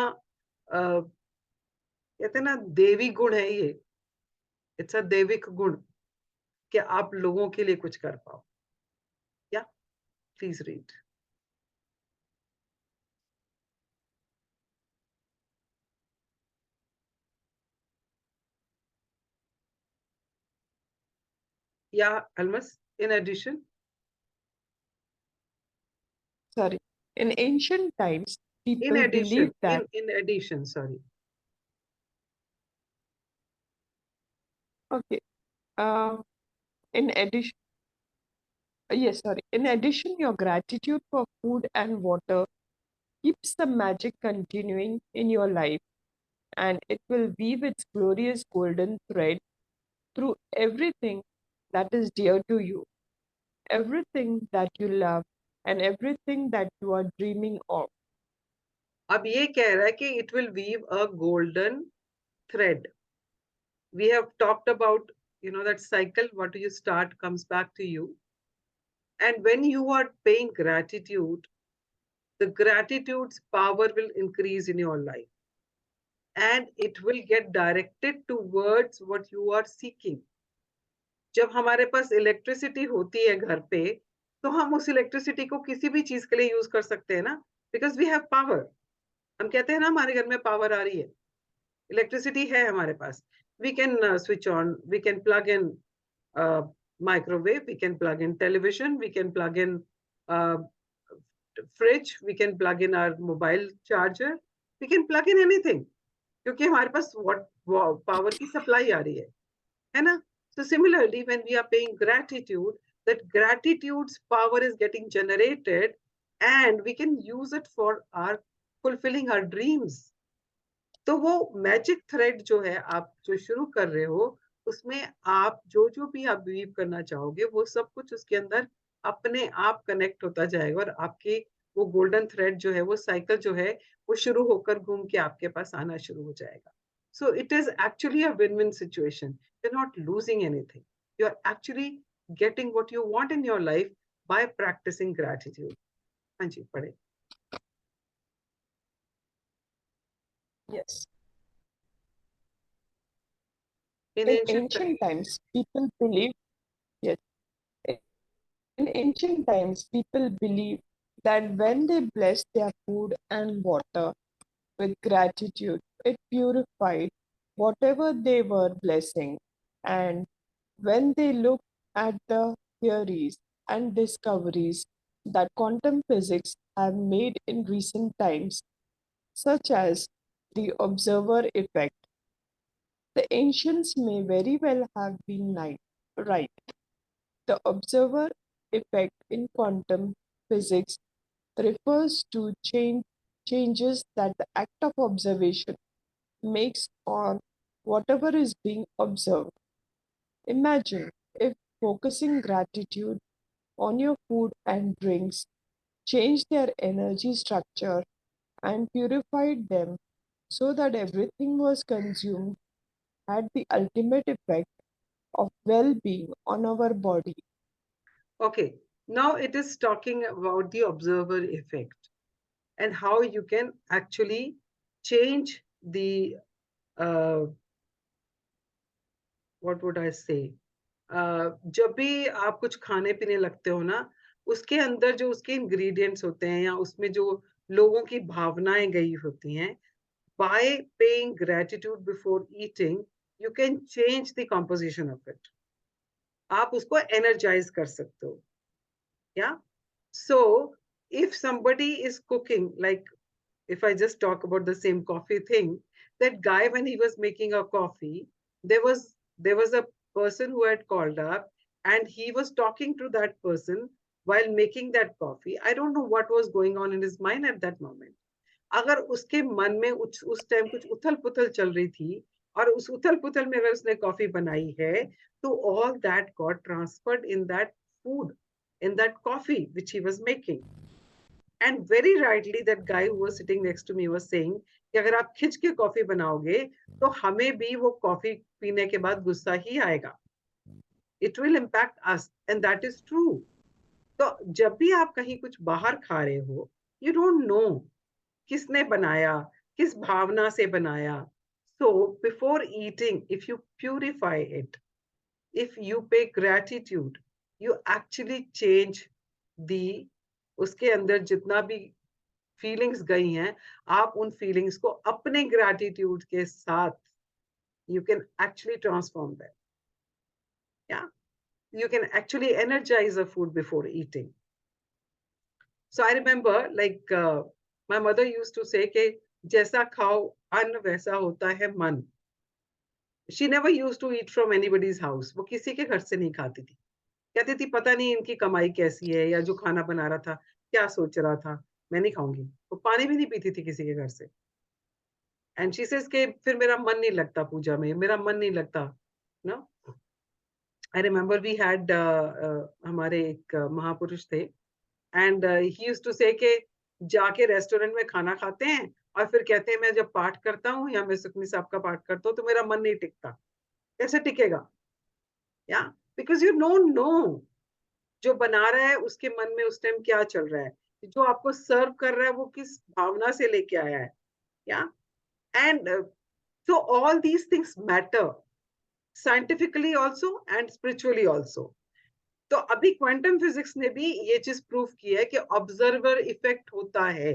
कहते हैं ना, देवी गुण है ये. इट्स अ देविक गुण कि आप लोगों के लिए कुछ कर पाओ. या प्लीज रीड. या Almas, in addition, Sorry. In ancient times, people believed that in addition, sorry. okay. In addition, yes, sorry. In addition, your gratitude for food and water keeps the magic continuing in your life, and it will weave its glorious golden thread through everything that is dear to you, everything that you love, and everything that you are dreaming of. अब ये कह रहा है कि it will weave a golden thread. We have talked about, that cycle, what you start comes back to you. And when you are paying gratitude, the gratitude's power will increase in your life. And it will get directed towards what you are seeking. जब हमारे पास electricity होती है घर पे, तो हम उस electricity को किसी भी चीज के लिए यूज कर सकते हैं ना, बिकॉज वी हैव पावर. हम कहते हैं ना, हमारे घर में पावर आ रही है, इलेक्ट्रिसिटी है हमारे पास. We can switch on, we can plug in microwave, we can plug in television, we can plug in uh, fridge, we can plug in our mobile charger, we can plug in anything, क्योंकि हमारे पास power की supply आ रही है ना? So similarly, when we are paying gratitude, that gratitude's power is getting generated and we can use it for our fulfilling our dreams. तो वो magic thread जो है, आप जो शुरू कर रहे हो, उसमें आप जो जो भी आप वीव करना चाहोगे, वो सब कुछ उसके अंदर अपने आप कनेक्ट होता जाएगा, और आपकी वो गोल्डन थ्रेड जो है, वो साइकिल जो है, वो शुरू होकर घूम के आपके पास आना शुरू हो जाएगा. So it is actually a win-win situation. You're not losing anything. You're actually getting what you want in your life by practicing gratitude. हाँ जी, पढ़े. Yes. In In ancient ancient times, people believed, yes, in ancient times, people believed that when they blessed their food and water with gratitude, it purified whatever they were blessing. And when they looked at the theories and discoveries that quantum physics have made in recent times, such as the observer effect, the ancients may very well have been right. The observer effect in quantum physics refers to changes that the act of observation makes on whatever is being observed. Imagine if focusing gratitude on your food and drinks changed their energy structure and purified them so that everything was consumed had the ultimate effect of well-being on our body. Okay, now it is talking about the observer effect and how you can actually change the, what would I say? जब भी आप कुछ खाने पीने लगते हो ना, उसके अंदर जो उसके इंग्रेडिएंट्स होते हैं, या उसमें जो लोगों की भावनाएं गई होती हैं, by paying gratitude before eating, you can change the composition of it. आप उसको energize कर सकते हो. Yeah. So if somebody is cooking, like if I just talk about the same coffee thing, that guy, when he was making a coffee, there was a person who had called up, and he was talking to that person while making that coffee. I don't know what was going on in his mind at that moment. अगर उसके मन में उस time कुछ उथल पुथल चल रही थी और उस उथल पुथल में अगर उसने कॉफी बनाई है तो all that got transferred in that food, in that coffee which he was making. And very rightly that guy who was sitting next to me was saying कि अगर आप खिंच के कॉफी बनाओगे तो हमें भी वो कॉफी पीने के बाद गुस्सा ही आएगा. It will impact us, and that is true. तो जब भी आप कहीं कुछ बाहर खा रहे हो, you don't know किसने बनाया, किस भावना से बनाया. So before eating, if you purify it, if you pay gratitude, you actually change the उसके अंदर जितना भी फीलिंग्स गई हैं, आप उन फीलिंग्स को अपने ग्रैटिट्यूड के साथ you can actually transform them. Yeah, you can actually energize a food before eating. So I remember, like my mother used to say कि जैसा खाओ अन्न वैसा होता है मन. She never used to eat from anybody's house. वो किसी के घर से नहीं खाती थी. कहती थी पता नहीं इनकी कमाई कैसी है या जो खाना बना रहा था क्या सोच रहा था, मैं नहीं खाऊंगी. वो पानी भी नहीं पीती थी किसी के घर से. एंड शी सेज के फिर मेरा मन नहीं लगता पूजा में, मेरा मन नहीं लगता ना. आई रिमेंबर वी हैड हमारे एक महापुरुष थे एंड ही यूज्ड टू से के जाके रेस्टोरेंट में खाना खाते हैं और फिर कहते हैं मैं जब पाठ करता हूँ या मैं सुखनी साहब का पाठ करता हूँ तो मेरा मन नहीं टिकता. कैसे टिकेगा? या बिकॉज यू डोंट नो जो बना रहा है उसके मन में उस टाइम क्या चल रहा है, जो आपको सर्व कर रहा है वो किस भावना से लेके आया है. या and so all these things matter scientifically also and spiritually also. तो अभी क्वांटम फिजिक्स ने भी ये चीज प्रूव की है कि ऑब्जर्वर इफेक्ट होता है.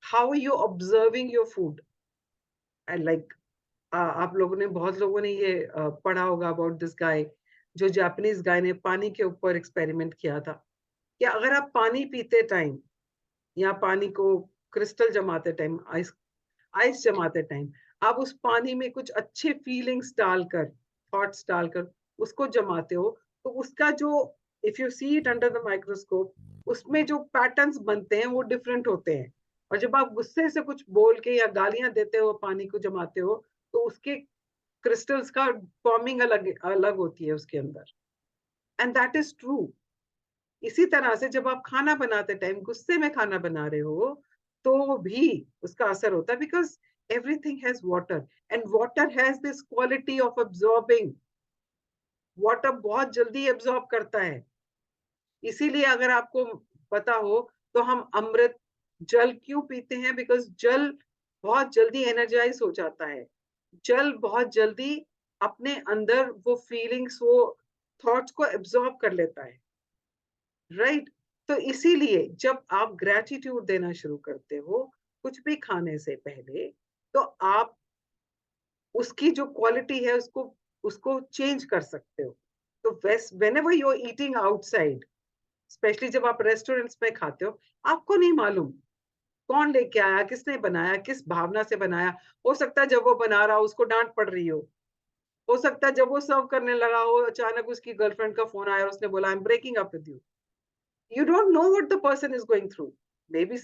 How you observing your food. And like आप लोगों ने बहुत लोगों ने ये पढ़ा होगा अबाउट दिस गाय, जो जापानीज गाय ने पानी के ऊपर एक्सपेरिमेंट किया था कि अगर आप पानी पीते टाइम या पानी को क्रिस्टल जमाते टाइम, आइस जमाते टाइम आप उस पानी में कुछ अच्छे फीलिंग्स डालकर, थॉट्स डालकर उसको जमाते हो तो उसका जो, if you see it under the microscope, उसमें जो पैटर्न्स बनते हैं वो डिफरेंट होते हैं. और जब आप गुस्से से कुछ बोल के या गालियां देते हो पानी को जमाते हो तो उसके क्रिस्टल्स का फॉर्मिंग अलग अलग होती है उसके अंदर. And that is true. इसी तरह से जब आप खाना बनाते टाइम गुस्से में खाना बना रहे हो तो भी उसका असर होता है because everything has water and water has this quality of absorbing. water बहुत जल्दी absorb करता है. इसीलिए अगर आपको पता हो तो हम अमृत जल क्यों पीते हैं, बिकॉज जल बहुत जल्दी एनर्जाइज हो जाता है. जल बहुत जल्दी अपने अंदर वो फीलिंग्स, वो थॉट्स को एब्जॉर्ब कर लेता है. राइट. तो इसीलिए जब आप ग्रेटिट्यूड देना शुरू करते हो कुछ भी खाने से पहले तो आप उसकी जो क्वालिटी है उसको उसको चेंज कर सकते हो. तो whenever you're eating outside, specially जब आप रेस्टोरेंट्स में खाते हो, आपको नहीं मालूम कौन लेके आया, किसने बनाया, किस भावना से बनाया. हो सकता है जब वो बना रहा हो उसको डांट पड़ रही हो सकता है जब वो सर्व करने लगा हो अचानक उसकी गर्लफ्रेंड का फोन आया और उसने बोला I am breaking up with you. You don't know what the person is going through. Maybe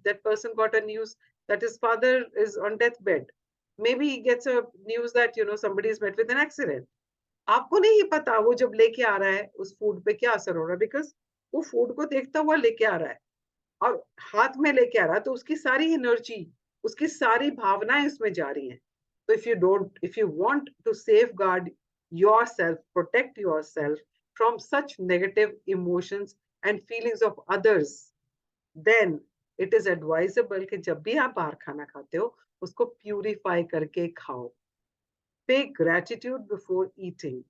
that person got a news that his father is on deathbed. Maybe he gets a news that somebody is met with an accident. आपको नहीं पता वो जब लेके आ रहा है उस food पे क्या असर हो रहा है, बिकॉज वो फूड को देखता हुआ लेके आ रहा है और हाथ में लेके आ रहा है तो उसकी सारी एनर्जी, उसकी सारी भावनाएं उसमें जा रही हैं. तो if you want to safeguard yourself, protect yourself from such negative emotions and feelings of others, then it is advisable कि जब भी आप बाहर खाना खाते हो उसको प्यूरिफाई करके खाओ. पे gratitude before eating,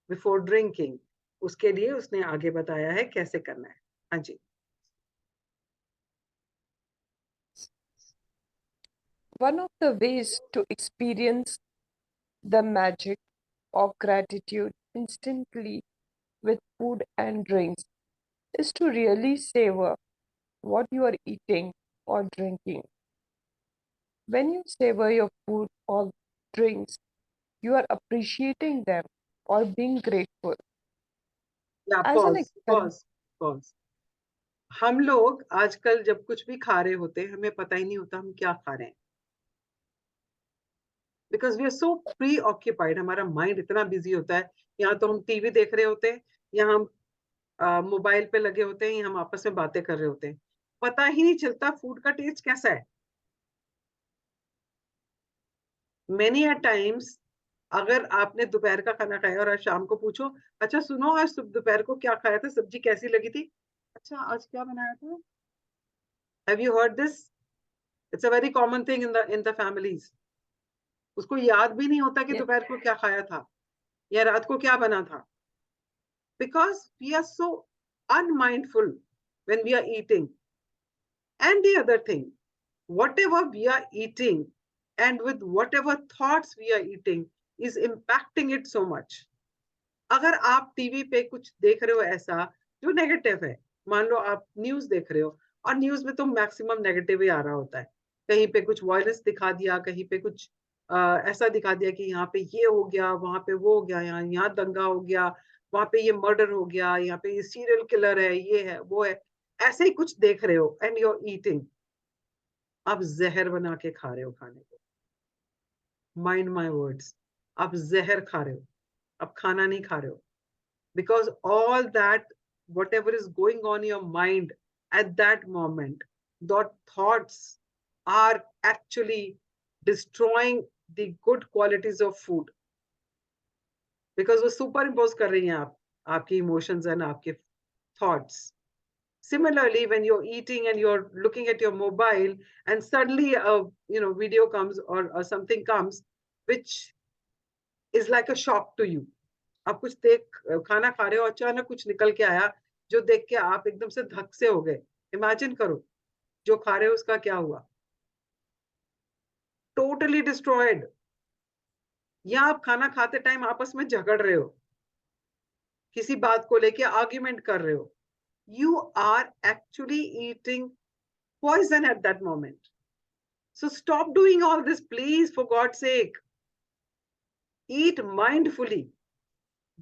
before drinking. उसके लिए उसने आगे बताया है कैसे करना है. हाँ जी. One of the ways to experience the magic of gratitude instantly with food and drinks is to really savor what you are eating or drinking. When you savor your food or drinks, you are appreciating them or being grateful. Yeah, As an pause, experiment, course. हम लोग आजकल जब कुछ भी खा रहे होते हैं हमें पता ही नहीं होता हम क्या खा रहे हैं, because we are so preoccupied. हमारा माइंड इतना बिजी होता है, यहाँ तो हम टीवी देख रहे होते हैं, यहाँ हम मोबाइल पे लगे होते हैं, हम आपस में बातें कर रहे होते हैं, पता ही नहीं चलता फूड का टेस्ट कैसा है. मेनी अ टाइम्स अगर आपने दोपहर का खाना खाया और आज शाम को पूछो, अच्छा सुनो आज दोपहर को क्या खाया था, सब्जी कैसी लगी थी, अच्छा आज क्या बनाया था, have you heard this? It's a very common thing in the families. उसको याद भी नहीं होता कि Yes. दोपहर को क्या खाया था या रात को क्या बना था, because we are so unmindful when we are eating. And the other thing, whatever we are eating and with whatever thoughts we are eating is impacting it so much. अगर आप टीवी पे कुछ देख रहे हो ऐसा जो नेगेटिव है, मान लो आप न्यूज देख रहे हो और न्यूज में तो मैक्सिमम नेगेटिव ही आ रहा होता है, कहीं पे कुछ वायलेंस दिखा दिया, कहीं पे कुछ ऐसा दिखा दिया कि यहाँ पे ये हो गया, वहां पे वो हो गया, यहाँ दंगा हो गया, वहां पे ये मर्डर हो गया, यहाँ पे ये सीरियल किलर है, ये है वो है, ऐसे ही कुछ देख रहे हो एंड यू आर ईटिंग. आप जहर बना के खा रहे हो खाने को. माइंड माई वर्ड्स, आप जहर खा रहे हो, आप खाना नहीं खा रहे हो. Because all that, whatever is going on in your mind at that moment, those thoughts are actually destroying the good qualities of food, because वो superimpose कर रही हैं आपकी emotions and आपके thoughts. Similarly, when you're eating and you're looking at your mobile and suddenly a video comes or something comes which is like a shock to you. आप कुछ खाना खा रहे हो, अचानक कुछ निकल के आया जो देख के आप एकदम से धक से हो गए. इमेजिन करो जो खा रहे हो उसका क्या हुआ. Totally destroyed. या आप खाना खाते टाइम आपस में झगड़ रहे हो, किसी बात को लेके आर्ग्यूमेंट कर रहे हो. You are actually eating poison at that moment. So stop doing all this please, for God sake. Eat mindfully.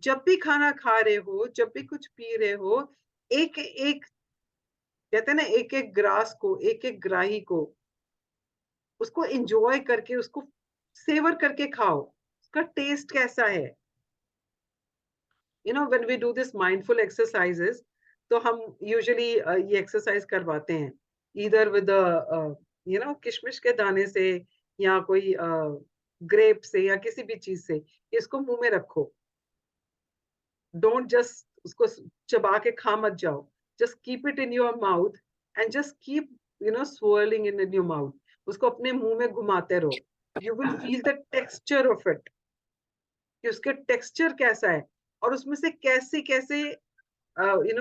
जब भी खाना खा रहे हो, जब भी कुछ पी रहे हो, एक एक कहते हैं ना, एक एक ग्रास को, एक एक ग्राही को, उसको एंजॉय करके, उसको सेवर करके खाओ. उसका टेस्ट कैसा है. When we do this mindful exercises, तो हम यूजुअली ये एक्सरसाइज करवाते हैं इधर विद किशमिश के दाने से या कोई ग्रेप से या किसी भी चीज से. इसको मुंह में रखो. डोंट जस्ट उसको चबा के खा मत जाओ. just keep it in your mouth and just keep swirling in your mouth. उसको अपने मुंह में घुमाते रहो. you will feel the texture of it, कि उसके टेक्सचर कैसा है और उसमें से कैसे कैसे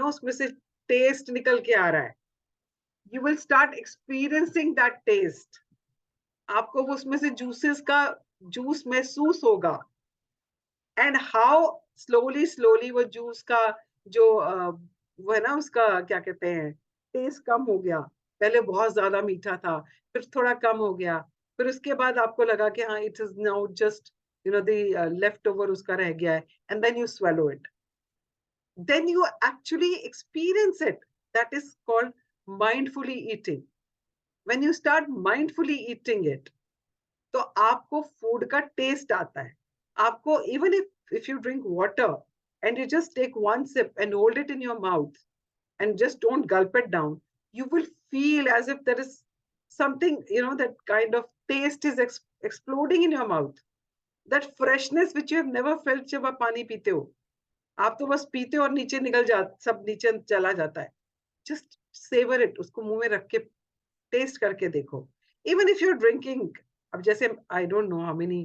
उसमें से टेस्ट निकल के आ रहा है. you will start experiencing that taste. आपको उसमें से जूसेस का जूस महसूस होगा. एंड हाउ स्लोली वो जूस का जो वो है ना, उसका क्या कहते हैं, टेस्ट कम हो गया. पहले बहुत ज्यादा मीठा था, फिर थोड़ा कम हो गया, फिर उसके बाद आपको लगा कि हाँ it is now just the leftover उसका रह गया है. And then you swallow it. Then you actually experience it. That is called mindfully eating. When you start mindfully eating it, तो आपको फूड का टेस्ट आता है. आपको even if you drink water and you just take one sip and hold it in your mouth and just don't gulp it down, you will feel as if there is something, that kind of taste is exploding in your mouth. That freshness which you have never felt जब आप पानी पीते हो. आप तो बस पीते हो और नीचे सब नीचे चला जाता है. just savor it. उसको मुंह में रख के टेस्ट करके देखो. Even if you're drinking, अब जैसे I don't know how many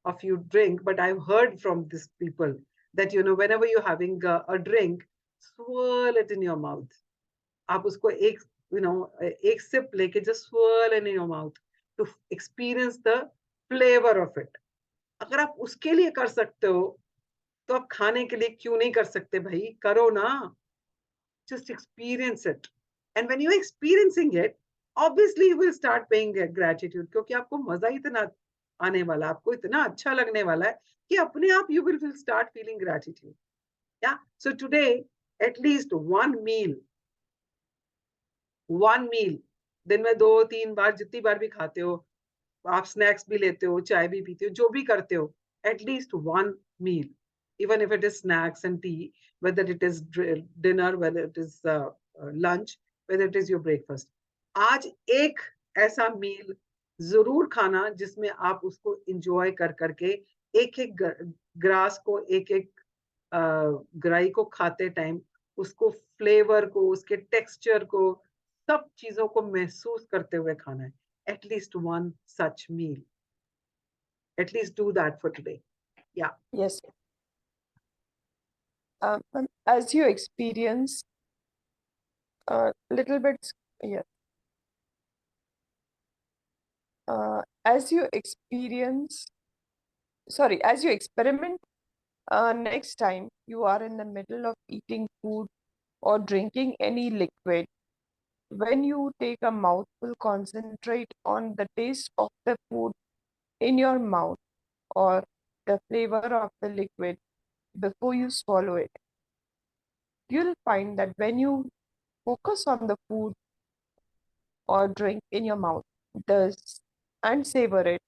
of you drink, but I've heard from these people that whenever you're having a drink, swirl it in your mouth. आप उसको एक sip लेके just swirl it in your mouth to experience the flavor of it. अगर आप उसके लिए कर सकते हो तो आप खाने के लिए क्यों नहीं कर सकते भाई. करो ना. just experience it. And when you're experiencing it, obviously you will start paying gratitude, क्योंकि आपको मजा इतना आने वाला, आपको इतना अच्छा लगने वाला है कि अपने आप you will start feeling gratitude. Yeah. So today at least one meal, दिन में 2-3 बार, जितनी बार भी खाते हो, आप स्नैक्स भी लेते हो, चाय भी पीते हो, जो भी करते हो, at least one meal, even if it is snacks and tea, whether it is dinner, whether it is lunch, whether it is your breakfast. आज एक ऐसा मील जरूर खाना जिसमें आप उसको इंजॉय कर करके एक एक ग्रास को, एक एक ग्राई को खाते टाइम उसको फ्लेवर को, उसके टेक्सचर को, सब चीजों को महसूस करते हुए खाना है. At least one such meal. At least do that for today. Yeah. Yes. As you experience a little bit, yeah. As you experiment, next time you are in the middle of eating food or drinking any liquid, when you take a mouthful, concentrate on the taste of the food in your mouth or the flavor of the liquid before you swallow it. You'll find that when you focus on the food or drink in your mouth and savor it,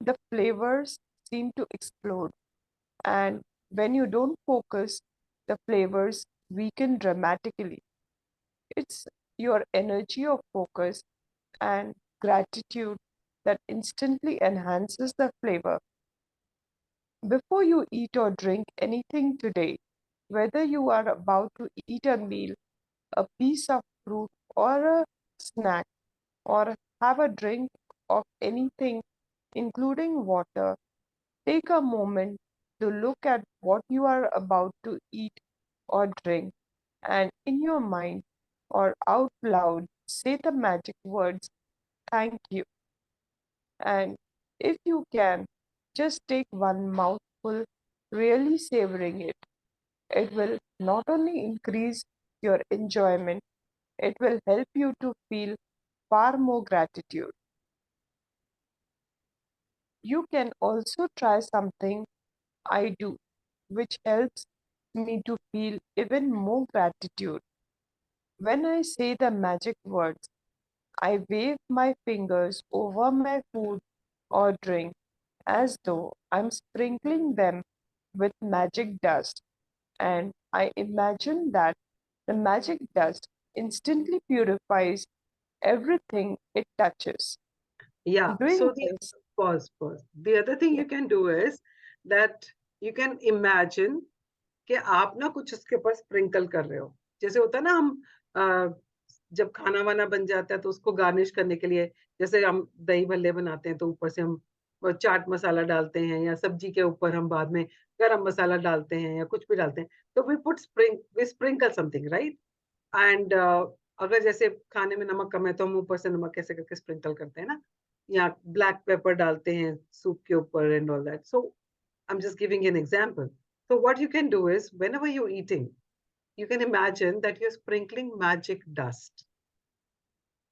the flavors seem to explode. And when you don't focus, the flavors weaken dramatically. It's your energy of focus and gratitude that instantly enhances the flavor. Before you eat or drink anything today, whether you are about to eat a meal, a piece of fruit, or a snack, or have a drink of anything, including water, take a moment to look at what you are about to eat or drink, and in your mind or out loud, say the magic words, thank you. And if you can, just take one mouthful, really savoring it. It will not only increase your enjoyment, it will help you to feel far more gratitude. You can also try something I do, which helps me to feel even more gratitude. When I say the magic words, I wave my fingers over my food or drink as though I'm sprinkling them with magic dust, and I imagine that the magic dust instantly purifies everything it touches. Yeah. Doing So the this, pause, pause. The other thing yeah, you can do is that you can imagine कि आप ना कुछ उसके ऊपर sprinkle कर रहे हो. जैसे होता है ना, हम जब खाना वाना बन जाता है तो उसको गार्निश करने के लिए, जैसे हम दही भल्ले बनाते हैं तो ऊपर से हम वो चाट मसाला डालते हैं, या सब्जी के ऊपर हम बाद में गरम मसाला डालते हैं या कुछ भी डालते हैं, तो we sprinkle something, right? And अगर जैसे खाने में नमक कम है तो हम ऊपर से नमक ऐसे करके स्प्रिंकल करते हैं ना, या ब्लैक पेपर डालते हैं सूप के ऊपर and all that. So I'm just giving an example. So what you can do is, whenever you're eating, you can imagine that you're sprinkling magic dust.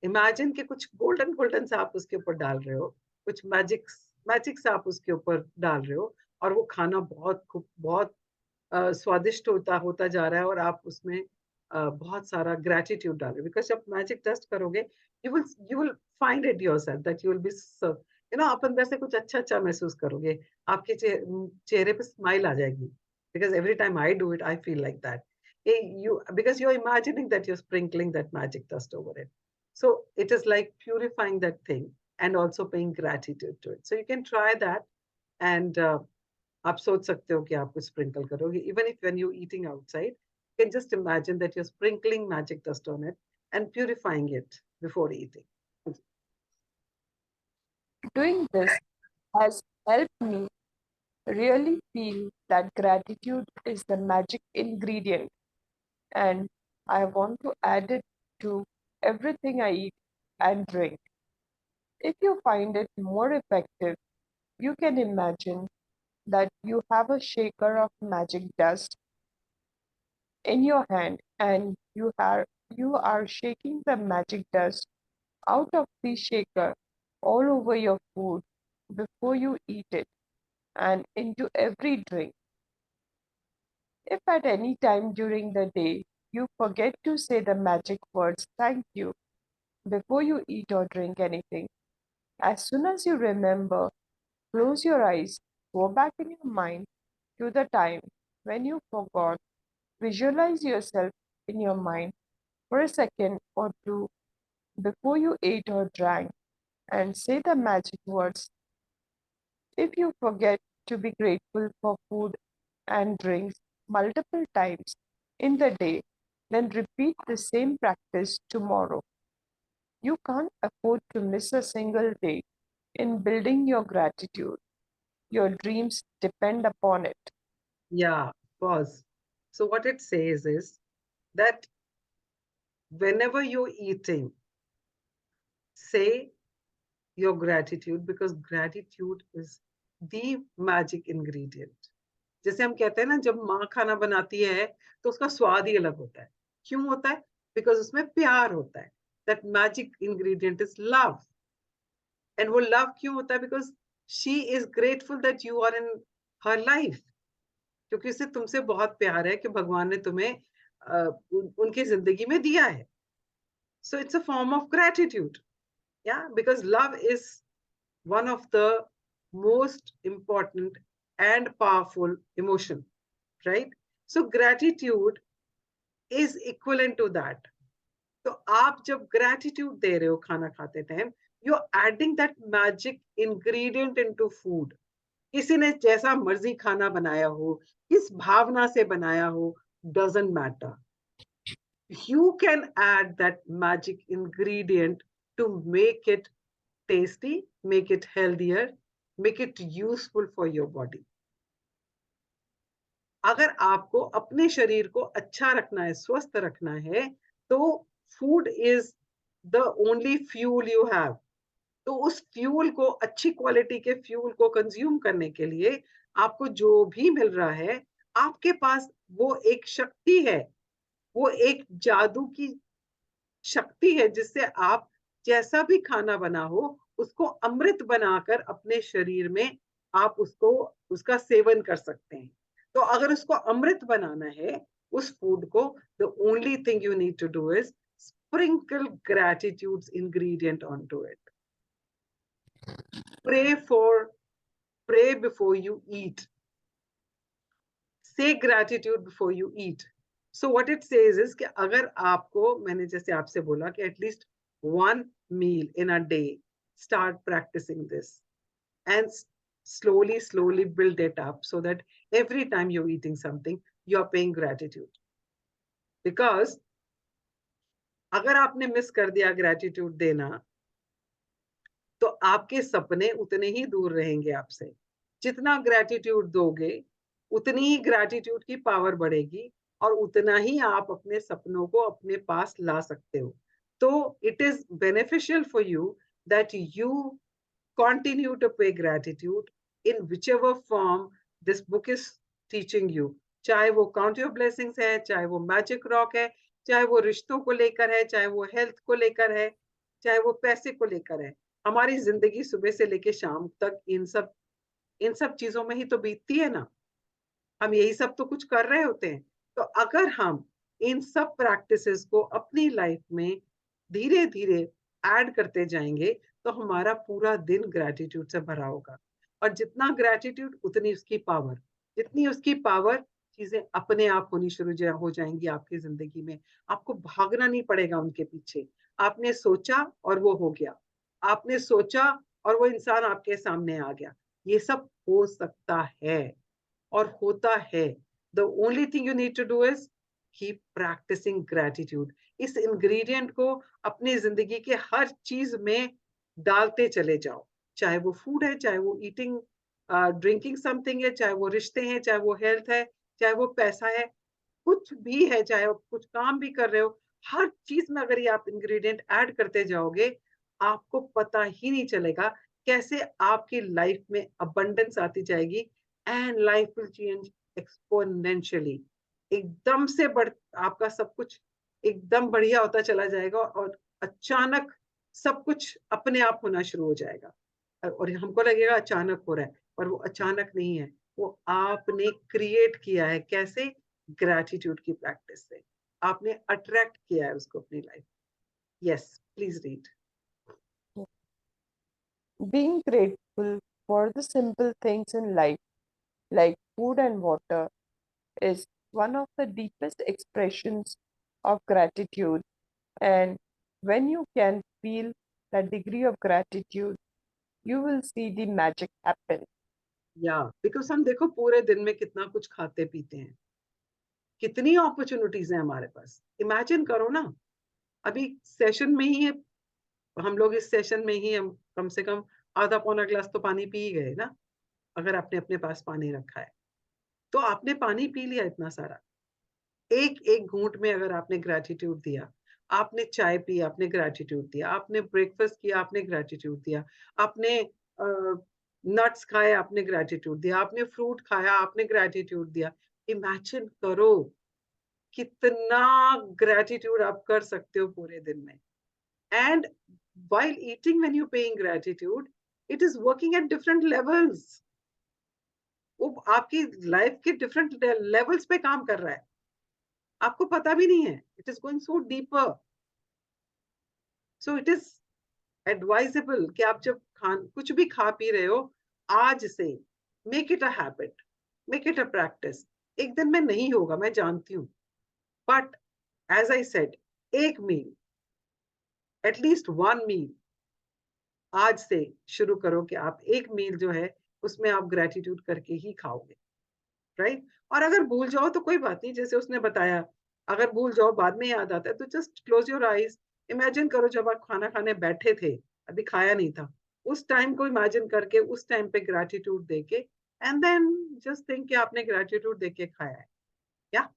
Imagine कि कुछ golden golden सा आप उसके ऊपर डाल रहे हो, कुछ magic सा आप उसके ऊपर डाल रहे हो, और वो खाना बहुत स्वादिष्ट होता होता जा रहा है, और आप उसमें बहुत सारा ग्रेटिट्यूड डाल रहे हो. बिकॉज जब मैजिक डस्ट करोगे, you will find it yourself that you will be, you know, आप अंदर से कुछ अच्छा अच्छा महसूस करोगे, आपके चेहरे पे स्माइल आ जाएगी. Because every time I do it, I feel like that. You, because you're imagining that you're sprinkling that magic dust over it, so it is like purifying that thing and also paying gratitude to it. So you can try that, and आप सोच सकते हो कि आप कुछ sprinkle करोगे. Even if when you're eating outside, you can just imagine that you're sprinkling magic dust on it and purifying it before eating. doing this has helped me really feel that gratitude is the magic ingredient, and I want to add it to everything I eat and drink. If you find it more effective, you can imagine that you have a shaker of magic dust in your hand, and you are shaking the magic dust out of the shaker all over your food before you eat it and into every drink. If at any time during the day you forget to say the magic words thank you before you eat or drink anything. As soon as you remember, close your eyes, go back in your mind to the time when you forgot. Visualize yourself in your mind for a second or two before you ate or drank and say the magic words. If you forget to be grateful for food and drinks multiple times in the day, then repeat the same practice tomorrow. You can't afford to miss a single day in building your gratitude. Your dreams depend upon it. Yeah, pause. So what it says is that whenever you're eating, say your gratitude, because gratitude is the magic ingredient. जैसे हम कहते हैं ना, जब माँ खाना बनाती है तो उसका स्वाद ही अलग होता है. क्यों होता है? बिकॉज उसमें प्यार होता है. That magic ingredient is love. And वो लव क्यों होता है? Because she is grateful that you are in her life. क्योंकि उसे तुमसे बहुत प्यार है कि भगवान ने तुम्हें उनकी जिंदगी में दिया है. So it's a form of gratitude. Yeah, because love is one of the most important and powerful emotion, right? So gratitude is equivalent to that. तो आप जब gratitude दे रहे हो खाना खाते time, you're adding that magic ingredient into food. किसी ने जैसा मर्जी खाना बनाया हो, किस भावना से बनाया हो, doesn't matter. You can add that magic ingredient to make it tasty, make it healthier, make it useful for your body. अगर आपको अपने शरीर को अच्छा रखना है, स्वस्थ रखना है, तो food is the only fuel you have. तो उस फ्यूल को, अच्छी क्वालिटी के फ्यूल को कंज्यूम करने के लिए आपको जो भी मिल रहा है, आपके पास वो एक शक्ति है, वो एक जादू की शक्ति है, जिससे आप जैसा भी खाना बना हो उसको अमृत बनाकर अपने शरीर में आप उसका सेवन कर सकते हैं. तो अगर उसको अमृत बनाना है उस फूड को, the only thing you need to do is sprinkle gratitude's ingredient onto it. Pray before you eat. Say gratitude before you eat. So what it says is कि अगर आपको, मैंने जैसे आपसे बोला कि at least one meal in a day, start practicing this and slowly build it up so that every time you're eating something, you're paying gratitude. Because अगर आपने मिस कर दिया gratitude देना, तो आपके सपने उतने ही दूर रहेंगे आपसे. जितना gratitude दोगे, उतनी ही gratitude की पावर बढ़ेगी और उतना ही आप अपने सपनों को अपने पास ला सकते हो. तो it is beneficial for you that you continue to pay gratitude in whichever form this book is teaching you. चाहे वो count your blessings है, चाहे वो magic rock है, चाहे वो रिश्तों को लेकर है, चाहे वो हेल्थ को लेकर है, चाहे वो पैसे को लेकर है. हमारी जिंदगी सुबह से लेकर शाम तक इन सब चीजों में ही तो बीतती है ना. हम यही सब तो कुछ कर रहे होते हैं. तो अगर हम इन सब प्रैक्टिसेस को अपनी लाइफ में धीरे धीरे ऐड करते जाएंगे, तो हमारा पूरा दिन ग्रैटिट्यूड से भरा होगा. और जितना ग्रैटिट्यूड उतनी उसकी पावर, जितनी उसकी पावर, चीजें अपने आप होनी शुरू हो जाएंगी आपकी जिंदगी में. आपको भागना नहीं पड़ेगा उनके पीछे. आपने सोचा और वो हो गया. आपने सोचा और वो इंसान आपके सामने आ गया. ये सब हो सकता है और होता है. The only thing you need to do is keep practicing gratitude. इस ingredient को अपनी जिंदगी के हर चीज में डालते चले जाओ. चाहे वो फूड है, चाहे वो ईटिंग ड्रिंकिंग समथिंग है, चाहे वो रिश्ते हैं, चाहे वो हेल्थ है, चाहे वो पैसा है, कुछ भी है, चाहे आप कुछ काम भी कर रहे हो, हर चीज में अगर ये आप इंग्रेडिएंट ऐड करते जाओगे, आपको पता ही नहीं चलेगा कैसे आपकी लाइफ में अबंडेंस आती जाएगी. And life will change exponentially. एकदम से आपका सब कुछ एकदम बढ़िया होता चला जाएगा और अचानक सब कुछ अपने आप होना शुरू हो जाएगा. और हमको लगेगा अचानक हो रहा है, पर वो अचानक नहीं है. वो आपने क्रिएट किया है. कैसे? ग्रैटिट्यूड की प्रैक्टिस से. आपने अट्रैक्ट किया है उसको अपनी life. Yes, please read. Being grateful for the simple things in life, like food and water, is one of the deepest expressions of gratitude. And when you can feel that degree of gratitude, you will see the magic happen. या because हम देखो पूरे दिन में कितना कुछ खाते पीते हैं, कितनी अपॉर्चुनिटीज हैं हमारे पास. इमेजिन करो ना, अभी सेशन में ही हम लोग इस सेशन में ही हम कम से कम आधा पौना ग्लास तो पानी पी ही गए ना, अगर आपने अपने पास पानी रखा है तो आपने पानी पी लिया इतना सारा. एक एक घूंट में अगर आपने ग्रेटिट्यूड दिया, आपने चाय पी आपने ग्रेटिट्यूड दिया, आपने ब्रेकफास्ट किया आपने ग्रेटिट्यूड दिया, आपने नट्स खाए आपने ग्रेटिट्यूड दिया, आपने फ्रूट खाया आपने ग्रेटिट्यूड दिया. इमेजिन करो कितना ग्रेटिट्यूड आप कर सकते हो पूरे दिन में. And while eating, when you're paying gratitude, it is working at different levels. वो आपकी लाइफ के डिफरेंट लेवल्स पे काम कर रहा है, आपको पता भी नहीं है. It is going so deeper. So it is advisable कि आप जब कुछ भी खा पी रहे हो, आज से make it a habit, make it a practice. एक दिन में नहीं होगा, मैं जानती हूँ, बट एज आई सेड, एक मील, एटलीस्ट वन मील आज से शुरू करो कि आप एक मील जो है उसमें आप ग्रेटिट्यूड करके ही खाओगे, राइट. और अगर भूल जाओ तो कोई बात नहीं, जैसे उसने बताया, अगर भूल जाओ बाद में याद आता है तो just close your eyes. Imagine करो जब आप खाना खाने बैठे थे, अभी खाया नहीं था, उस टाइम को इमेजिन करके उस टाइम पे ग्रेटिट्यूड देके, एंड देन जस्ट थिंक कि आपने ग्रेटिट्यूड देके खाया है. या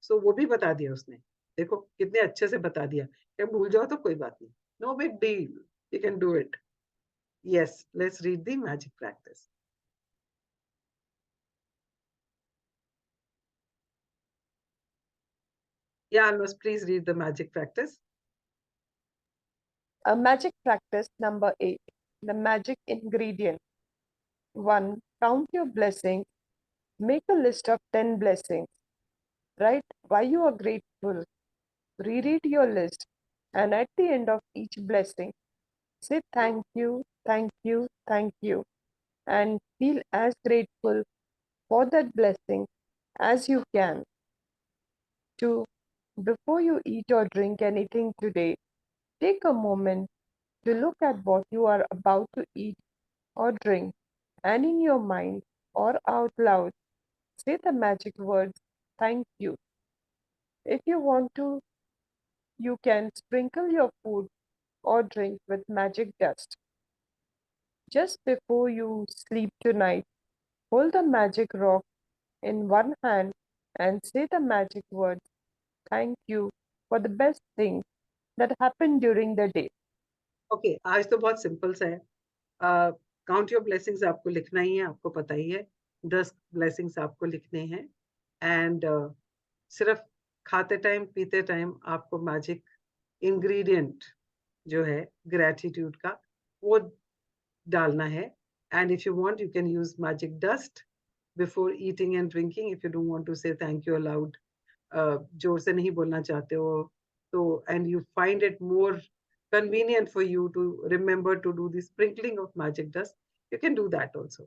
सो वो भी बता दिया उसने, देखो कितने अच्छे से बता दिया कि भूल जाओ तो कोई बात नहीं, no big deal, you can do it. Yes, let's read the magic practice. Yeah, Almas, please read the magic practice. A magic practice number 8, the magic ingredient. 1. Count your blessings. Make a list of 10 blessings. Write why you are grateful. Reread your list, and at the end of each blessing, say thank you, thank you, thank you, and feel as grateful for that blessing as you can. 2. Before you eat or drink anything today, take a moment to look at what you are about to eat or drink, and in your mind or out loud, say the magic words, thank you. If you want to, you can sprinkle your food or drink with magic dust. Just before you sleep tonight, hold the magic rock in one hand and say the magic words, thank you for the best things that happened during the day. Okay, आज तो बहुत simple सा है. Count your blessings आपको लिखना ही है, आपको पता ही है, 10 ब्लेसिंग्स आपको लिखने हैं. एंड सिर्फ खाते टाइम पीते टाइम आपको मैजिक इंग्रेडिएंट जो है ग्रेटिट्यूड का वो डालना है. And if you want you can use magic dust before eating and drinking, if you don't want to say thank you aloud, जोर से नहीं बोलना चाहते हो तो, and you find it more convenient for you to remember to do the sprinkling of magic dust, you can do that also.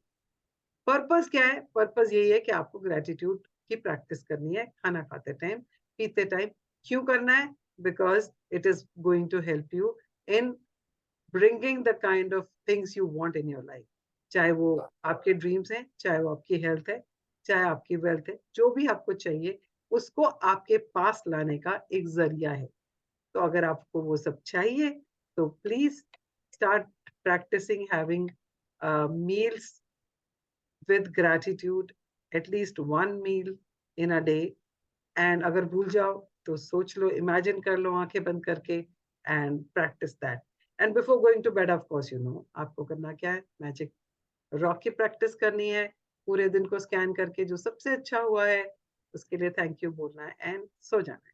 Purpose क्या है? Purpose यही है कि आपको ग्रेटिट्यूड की प्रैक्टिस करनी है खाना खाते टाइम पीते टाइम. क्यों करना है? Because it is going to help you in bringing the kind of things you want in your life. चाहे वो आपके ड्रीम्स हैं, चाहे वो आपकी हेल्थ है, चाहे आपकी वेल्थ है, जो भी आपको चाहिए उसको आपके पास लाने का एक जरिया है. तो अगर आपको वो सब चाहिए तो please start practising having meals with gratitude, at least one meal in a day. And अगर भूल जाओ तो सोच लो, imagine कर लो आंखें बंद करके and practice that. And before going to bed, of course, you know, आपको करना क्या है? Magic rock की practice करनी है, पूरे दिन को स्कैन करके जो सबसे अच्छा हुआ है उसके लिए थैंक यू बोलना है एंड सो जाना है.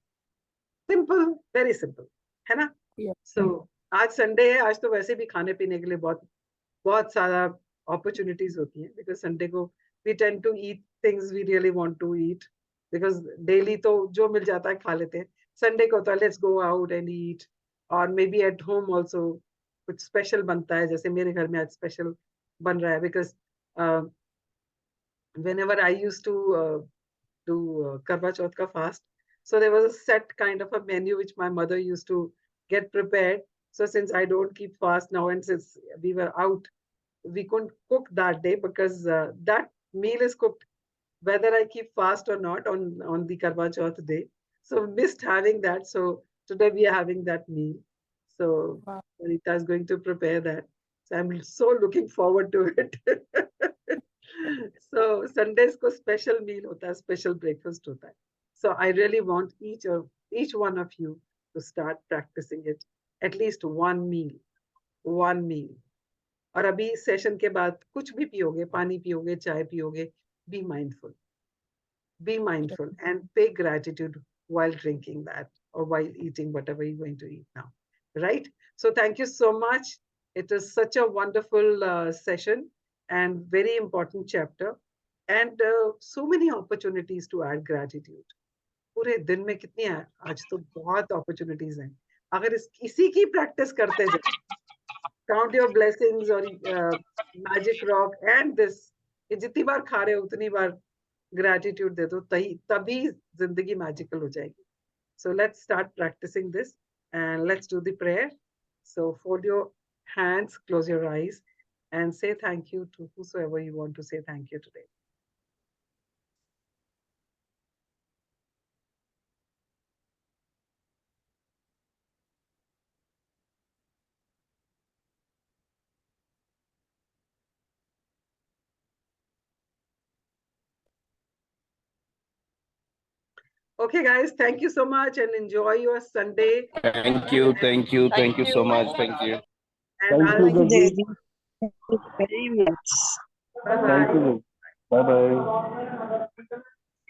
सिंपल, वेरी सिंपल, है ना? Yeah. सो आज संडे है, आज तो वैसे भी खाने पीने के लिए बहुत बहुत सारा अपॉर्चुनिटीज होती हैं, बिकॉज संडे को we tend to eat things we really want to eat, because daily तो जो मिल जाता है खा लेते हैं. Sunday को तो let's go out and eat, or maybe at home also कुछ special बनता है, जैसे मेरे घर में आज special बन रहा है, because whenever I used to do Karwa Chauth ka fast, so there was a set kind of a menu which my mother used to get prepared. So since I don't keep fast now, and since we were out, we couldn't cook that day, because that meal is cooked whether I keep fast or not on the Karwa Chauth day. So missed having that. So today we are having that meal. So Wow. Anita is going to prepare that. So I'm so looking forward to it. So Sundays ko special meal hota hai, special breakfast hota hai. So I really want each one of you to start practicing it. At least one meal. One meal. और अभी session के बाद कुछ भी पियोगे, पानी पियोगे, चाय पियोगे, be mindful. Be mindful and pay gratitude while drinking that or while eating whatever you're going to eat now. Right? So thank you so much. It is such a wonderful session and very important chapter, and so many opportunities to add gratitude. पूरे दिन में कितनी है? आज तो बहुत opportunities हैं. अगर इसी की practice करते जाए, count your blessings or magic rock and this, ये जितनी बार खा रहे हो उतनी बार gratitude दे दो, तभी जिंदगी magical हो जाएगी. So let's start practicing this and let's do the prayer. So fold your hands, close your eyes, and say thank you to whosoever you want to say thank you today. Okay, guys, thank you so much and enjoy your Sunday. Thank you so much. Thank you. And Thank you, Jagjit. Thank you very much. bye-bye. Thank you. Bye bye.